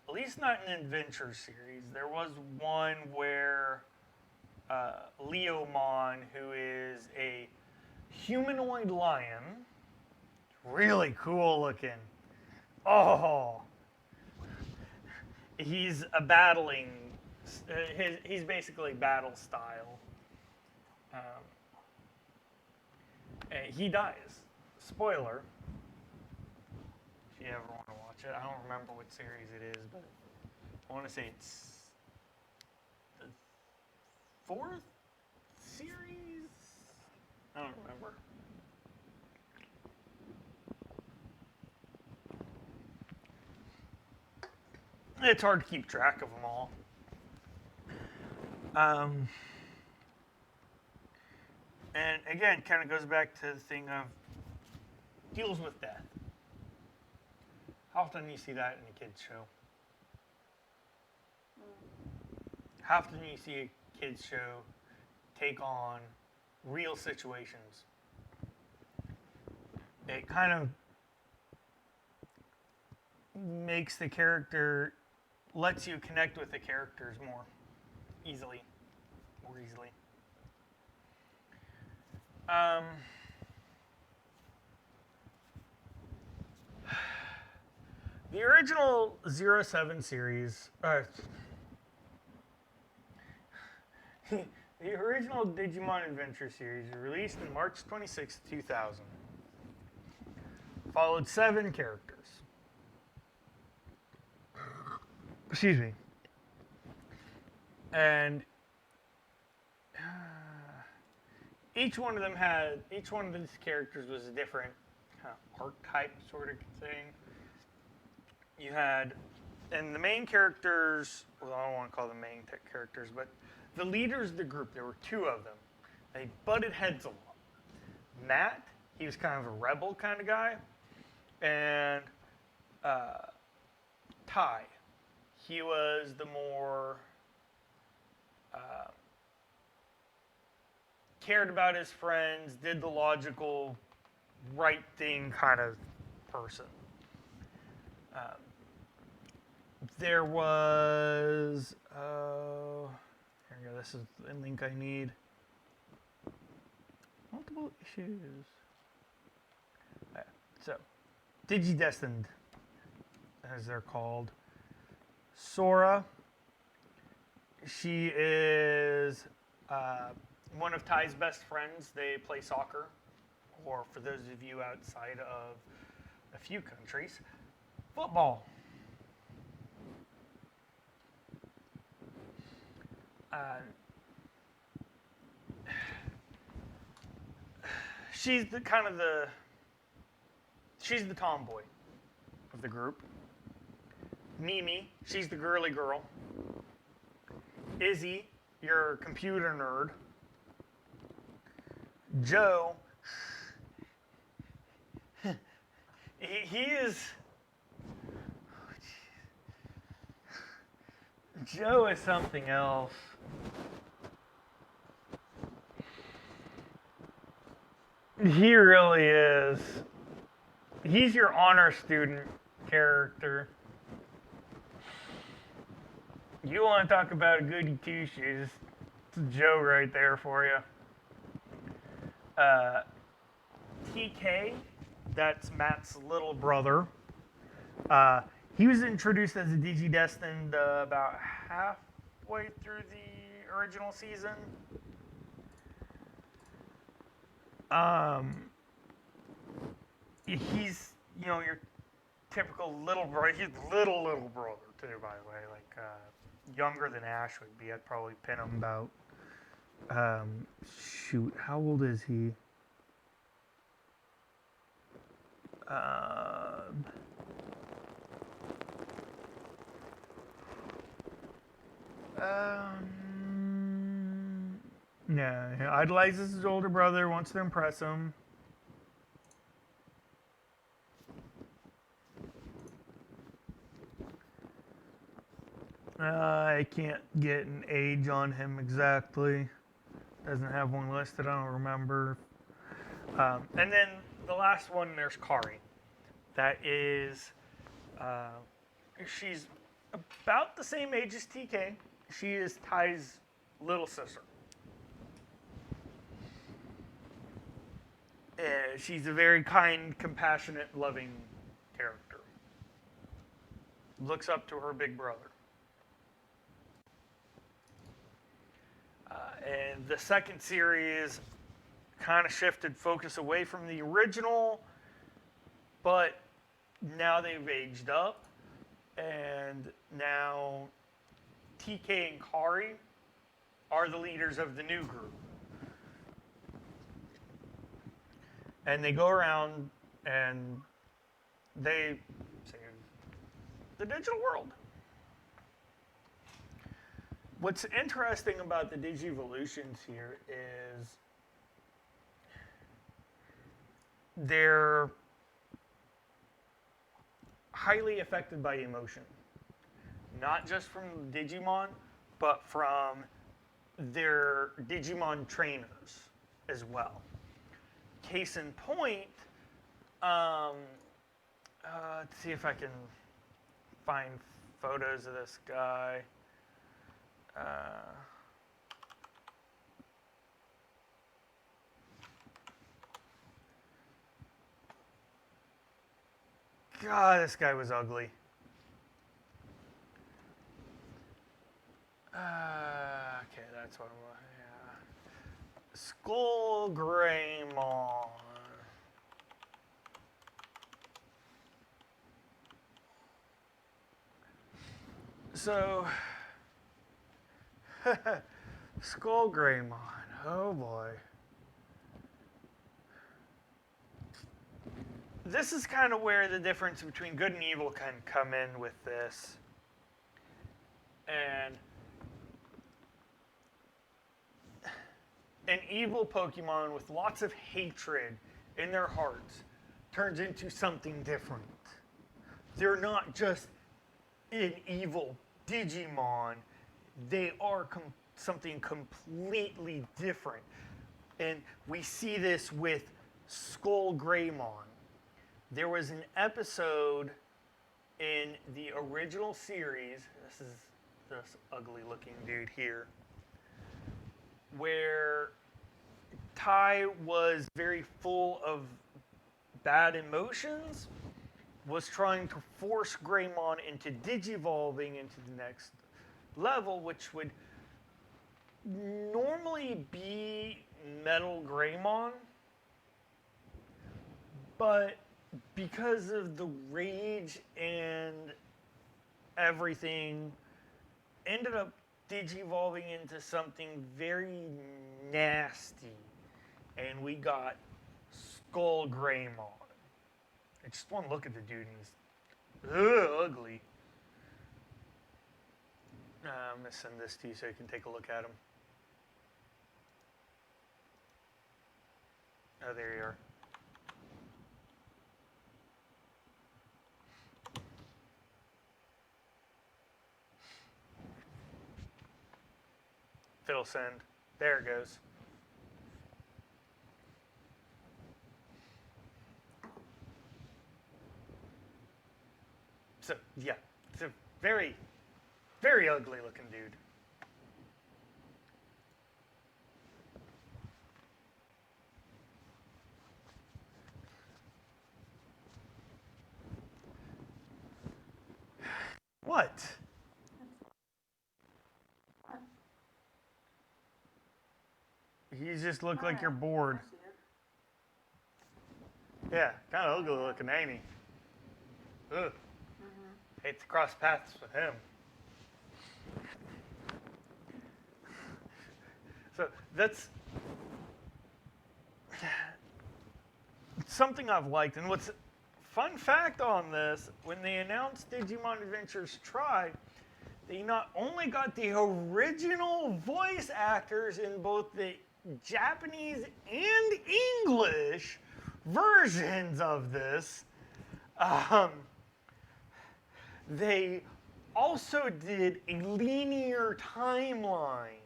Speaker 1: At least not in an adventure series. There was one where Leomon, who is a humanoid lion, really cool looking. Oh, he's a battling. He's basically battle style. He dies. Spoiler. If you ever want to watch it, I don't remember what series it is, but I want to say it's the 4th series. I don't remember. It's hard to keep track of them all. And again, kind of goes back to the thing of deals with death. How often do you see that in a kid's show? How often do you see a kid's show take on real situations? It kind of makes the character, lets you connect with the characters more easily. The original 07 series, the original Digimon Adventure series, released in March 26, 2000, followed 7 characters. Excuse me. And each one of these characters was a different kind of archetype sort of thing. You had, and the main characters, well, I don't want to call them main characters, but the leaders of the group, there were 2 of them. They butted heads a lot. Matt, he was kind of a rebel kind of guy, and Ty, he was the more cared about his friends, did the logical, right thing kind of person. There was, here we go, this is the link I need. Multiple issues. So, Digidestined, as they're called. Sora, she is one of Ty's best friends. They play soccer, or for those of you outside of a few countries, football. She's the tomboy of the group. Mimi, she's the girly girl. Izzy, your computer nerd. Joe, he is. Joe is something else. He really is. He's your honor student character. You want to talk about a goody two shoes? It's Joe right there for you. TK, that's Matt's little brother. He was introduced as a Digidestined about halfway through the original season. He's, your typical little brother. He's little brother too, by the way. Like younger than Ash would be. I'd probably pin him about. Shoot, how old is he? Yeah, he idolizes his older brother, wants to impress him. I can't get an age on him exactly. Doesn't have one listed, I don't remember. And then the last one, there's Kari. That is, she's about the same age as TK. She is Ty's little sister. She's a very kind, compassionate, loving character. Looks up to her big brother. And the second series kind of shifted focus away from the original, but now they've aged up, and now TK and Kari are the leaders of the new group. And they go around and they save the digital world. What's interesting about the Digivolutions here is they're highly affected by emotion. Not just from Digimon, but from their Digimon trainers as well. Case in point, let's see if I can find photos of this guy. God, this guy was ugly. Okay, that's what I'm. Yeah. Skull Greymon. So, Skull Greymon. Oh boy. This is kind of where the difference between good and evil can come in with this. And an evil Pokemon with lots of hatred in their hearts turns into something different. They're not just an evil Digimon. They are something completely different. And we see this with Skull Greymon. There was an episode in the original series, this is this ugly looking dude here, where Ty was very full of bad emotions, was trying to force Greymon into digivolving into the next level, which would normally be Metal Greymon, but because of the rage and everything, ended up digivolving into something very nasty, and we got Skull Greymon. I just want to look at the dude and he's ugly. I'm going to send this to you so you can take a look at him. Oh, there you are. It'll send. There it goes. So, yeah, it's a very, Very ugly looking dude. What? You just look like you're bored.
Speaker 2: I see it.
Speaker 1: Yeah, kind of ugly looking, ain't he? Ugh. Hate to cross paths with him. So that's something I've liked. And what's fun fact on this, when they announced Digimon Adventures Try, they not only got the original voice actors in both the Japanese and English versions of this, they also did a linear timeline.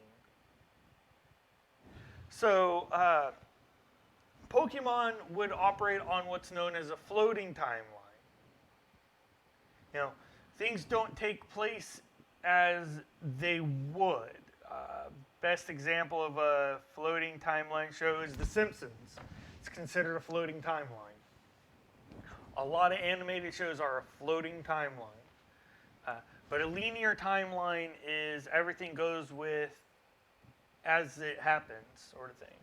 Speaker 1: So, Pokemon would operate on what's known as a floating timeline. You know, things don't take place as they would. Best example of a floating timeline show is The Simpsons. It's considered a floating timeline. A lot of animated shows are a floating timeline. But a linear timeline is everything goes with as it happens, sort of thing.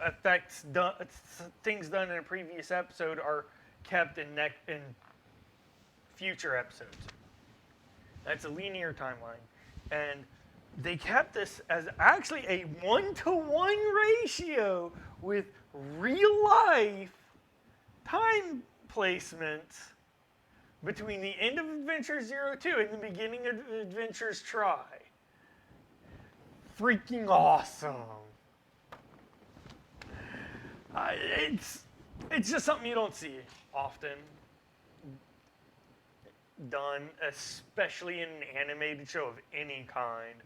Speaker 1: Effects done, things done in a previous episode are kept in future episodes. That's a linear timeline, and they kept this as actually a 1-to-1 ratio with real life time placements between the end of Adventures 02 and the beginning of Adventures Try. Freaking awesome. It's just something you don't see often done, especially in an animated show of any kind.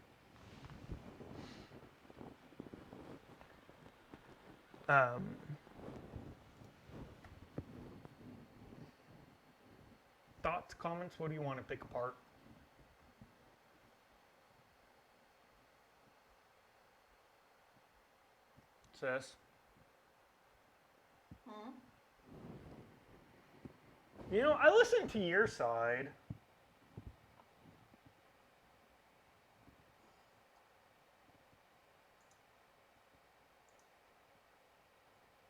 Speaker 1: Thoughts, comments? What do you want to pick apart? Sis? You know, I listen to your side.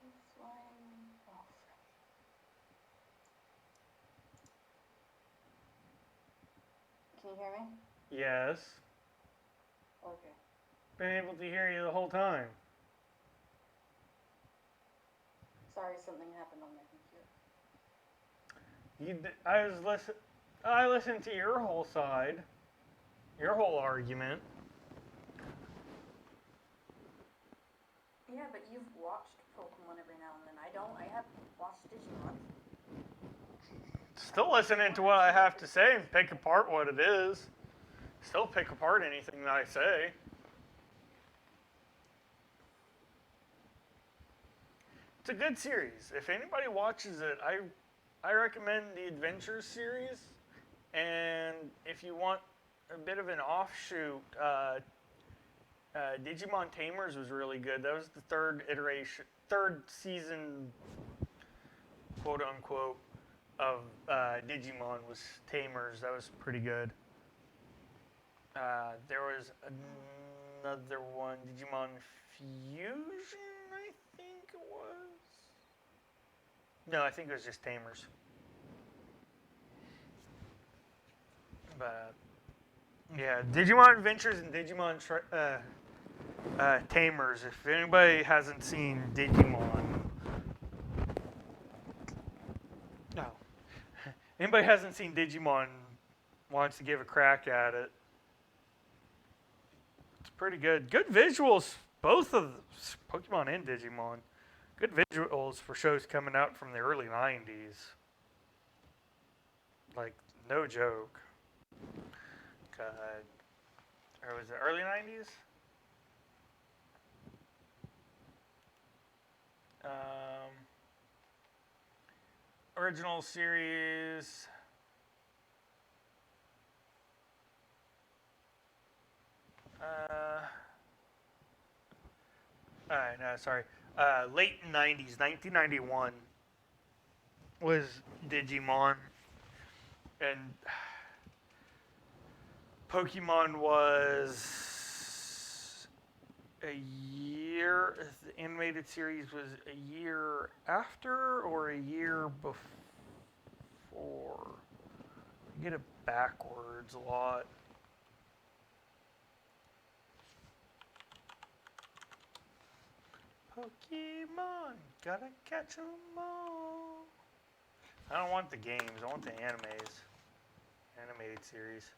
Speaker 2: This one. Oh. Can you hear me?
Speaker 1: Yes.
Speaker 2: Okay.
Speaker 1: Been able to hear you the whole time.
Speaker 2: Sorry, something happened on my computer.
Speaker 1: I listened to your whole side, your whole argument.
Speaker 2: Yeah, but you've watched Pokemon every now and then. I don't. I have watched Digimon.
Speaker 1: Still listening to what I have to say and pick apart what it is. Still pick apart anything that I say. It's a good series. If anybody watches it, I recommend the Adventures series. And if you want a bit of an offshoot, Digimon Tamers was really good. That was the third season, quote unquote, of Digimon was Tamers. That was pretty good. There was another one, Digimon Fusion, I think it was. No, I think it was just Tamers. But yeah, Digimon Adventures and Digimon Tamers. If anybody hasn't seen Digimon, no. Anybody hasn't seen Digimon, wants to give a crack at it. It's pretty good. Good visuals, both of Pokemon and Digimon. Good visuals for shows coming out from the early 90s. Like, no joke. Or was it early 90s? Original series no, sorry. Late 90s, 1991 was Digimon. And Pokemon was a year, the animated series was a year after or a year before? I get it backwards a lot. Pokemon, gotta catch 'em all. I don't want the games, I want the animes. Animated series.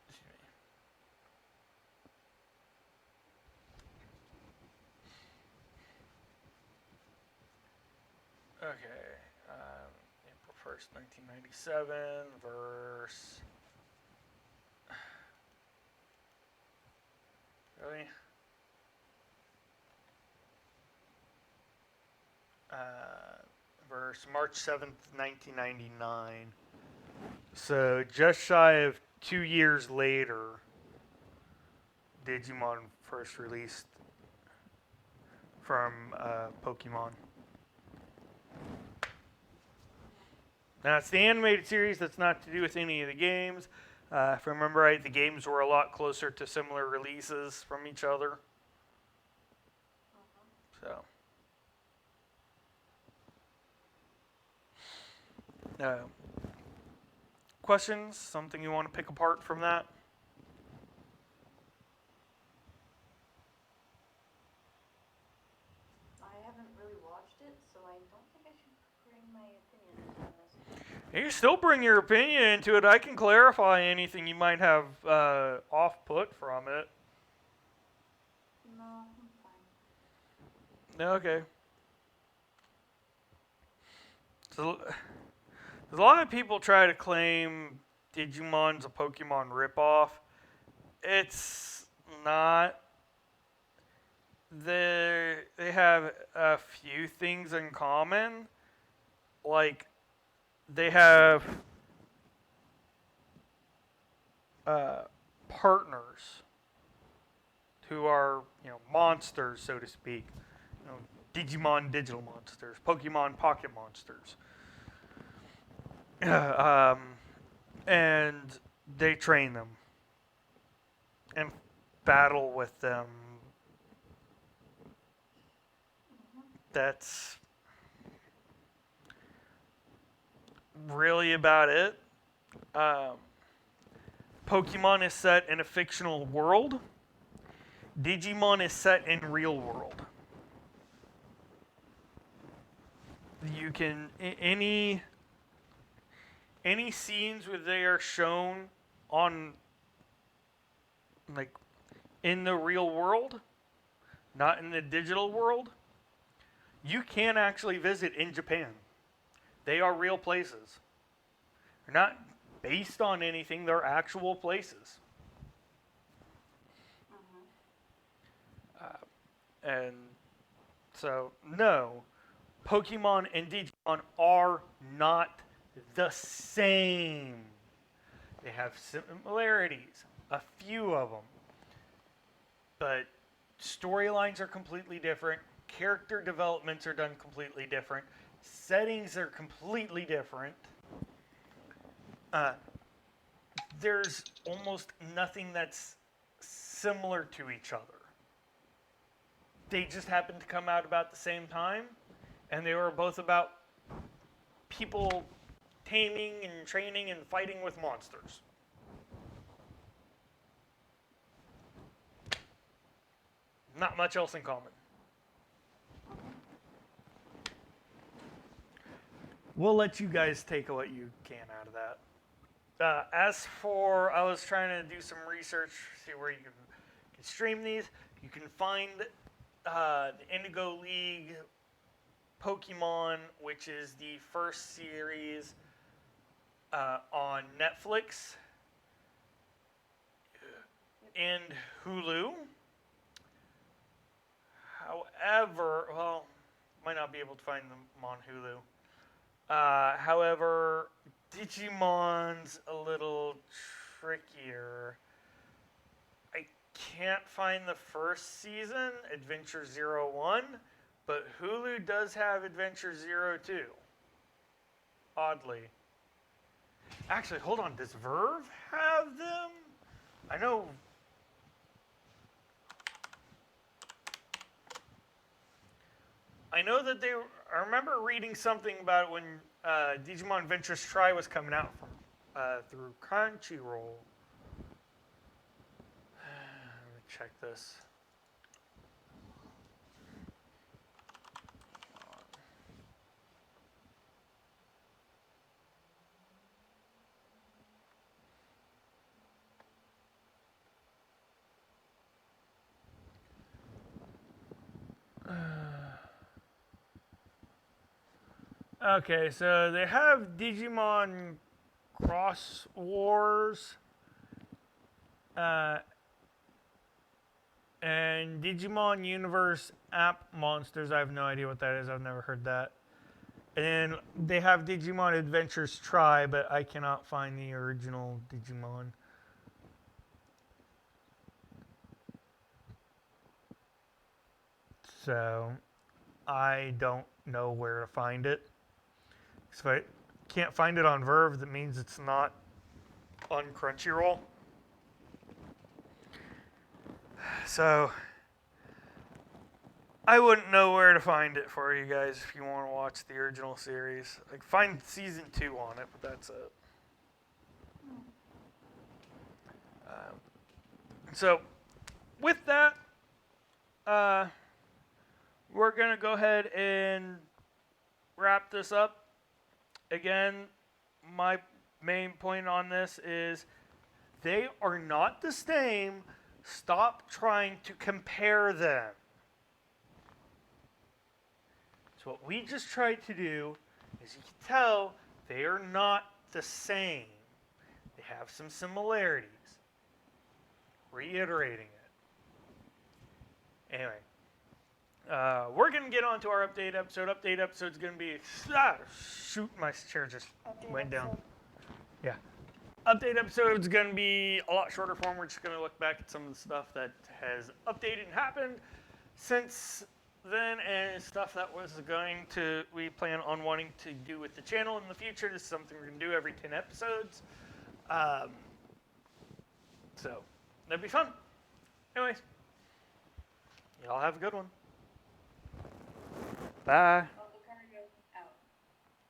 Speaker 1: Excuse me. Okay, April 1st, 1997 verse. Really? Verse March 7th, 1999. So just shy of 2 years later, Digimon first released from Pokemon. Now it's the animated series. That's not to do with any of the games. If I remember right, the games were a lot closer to similar releases from each other. So. Questions? Something you want to pick apart from that?
Speaker 2: I haven't really watched it, so I don't think I should bring my opinion into this.
Speaker 1: You can still bring your opinion into it. I can clarify anything you might have off-put from it.
Speaker 2: No, I'm fine.
Speaker 1: Okay. So, a lot of people try to claim Digimon's a Pokemon ripoff. It's not. They have a few things in common. Like, they have partners who are, monsters, so to speak. Digimon digital monsters, Pokemon pocket monsters. And they train them and battle with them. That's really about it. Pokemon is set in a fictional world. Digimon is set in real world. You can any scenes where they are shown on, like, in the real world, not in the digital world, you can actually visit in Japan. They are real places. They're not based on anything, they're actual places. And so, no, Pokemon and Digimon are not the same. They have similarities, a few of them. But storylines are completely different. Character developments are done completely different. Settings are completely different. There's almost nothing that's similar to each other. They just happened to come out about the same time, and they were both about people taming and training and fighting with monsters. Not much else in common. We'll let you guys take what you can out of that. As for, I was trying to do some research, see where you can stream these. You can find the Indigo League Pokemon, which is the first series on Netflix and Hulu. However, well, might not be able to find them on Hulu. However, Digimon's a little trickier. I can't find the first season, Adventure 01, but Hulu does have Adventure 02. Oddly. Actually, hold on. Does Verve have them? I know. I know that they. I remember reading something about it when Digimon Adventures Try was coming out from through Crunchyroll. Let me check this. Okay, so they have Digimon Cross Wars and Digimon Universe App Monsters. I have no idea what that is. I've never heard that. And they have Digimon Adventures Try, but I cannot find the original Digimon. So I don't know where to find it. If I can't find it on Verve, that means it's not on Crunchyroll. So I wouldn't know where to find it for you guys if you want to watch the original series. Like, find season 2 on it, but that's it. So with that, we're going to go ahead and wrap this up. Again, my main point on this is they are not the same. Stop trying to compare them. So what we just tried to do is, you can tell they are not the same. They have some similarities. Reiterating it. Anyway, we're going to get on to our update episode. Update episode is going to be... shoot, my chair just went down. Yeah. Update episode is going to be a lot shorter form. We're just going to look back at some of the stuff that has updated and happened since then, and stuff that we plan on wanting to do with the channel in the future. This is something we're going to do every 10 episodes. So, that'd be fun. Anyways, y'all have a good one. Bye.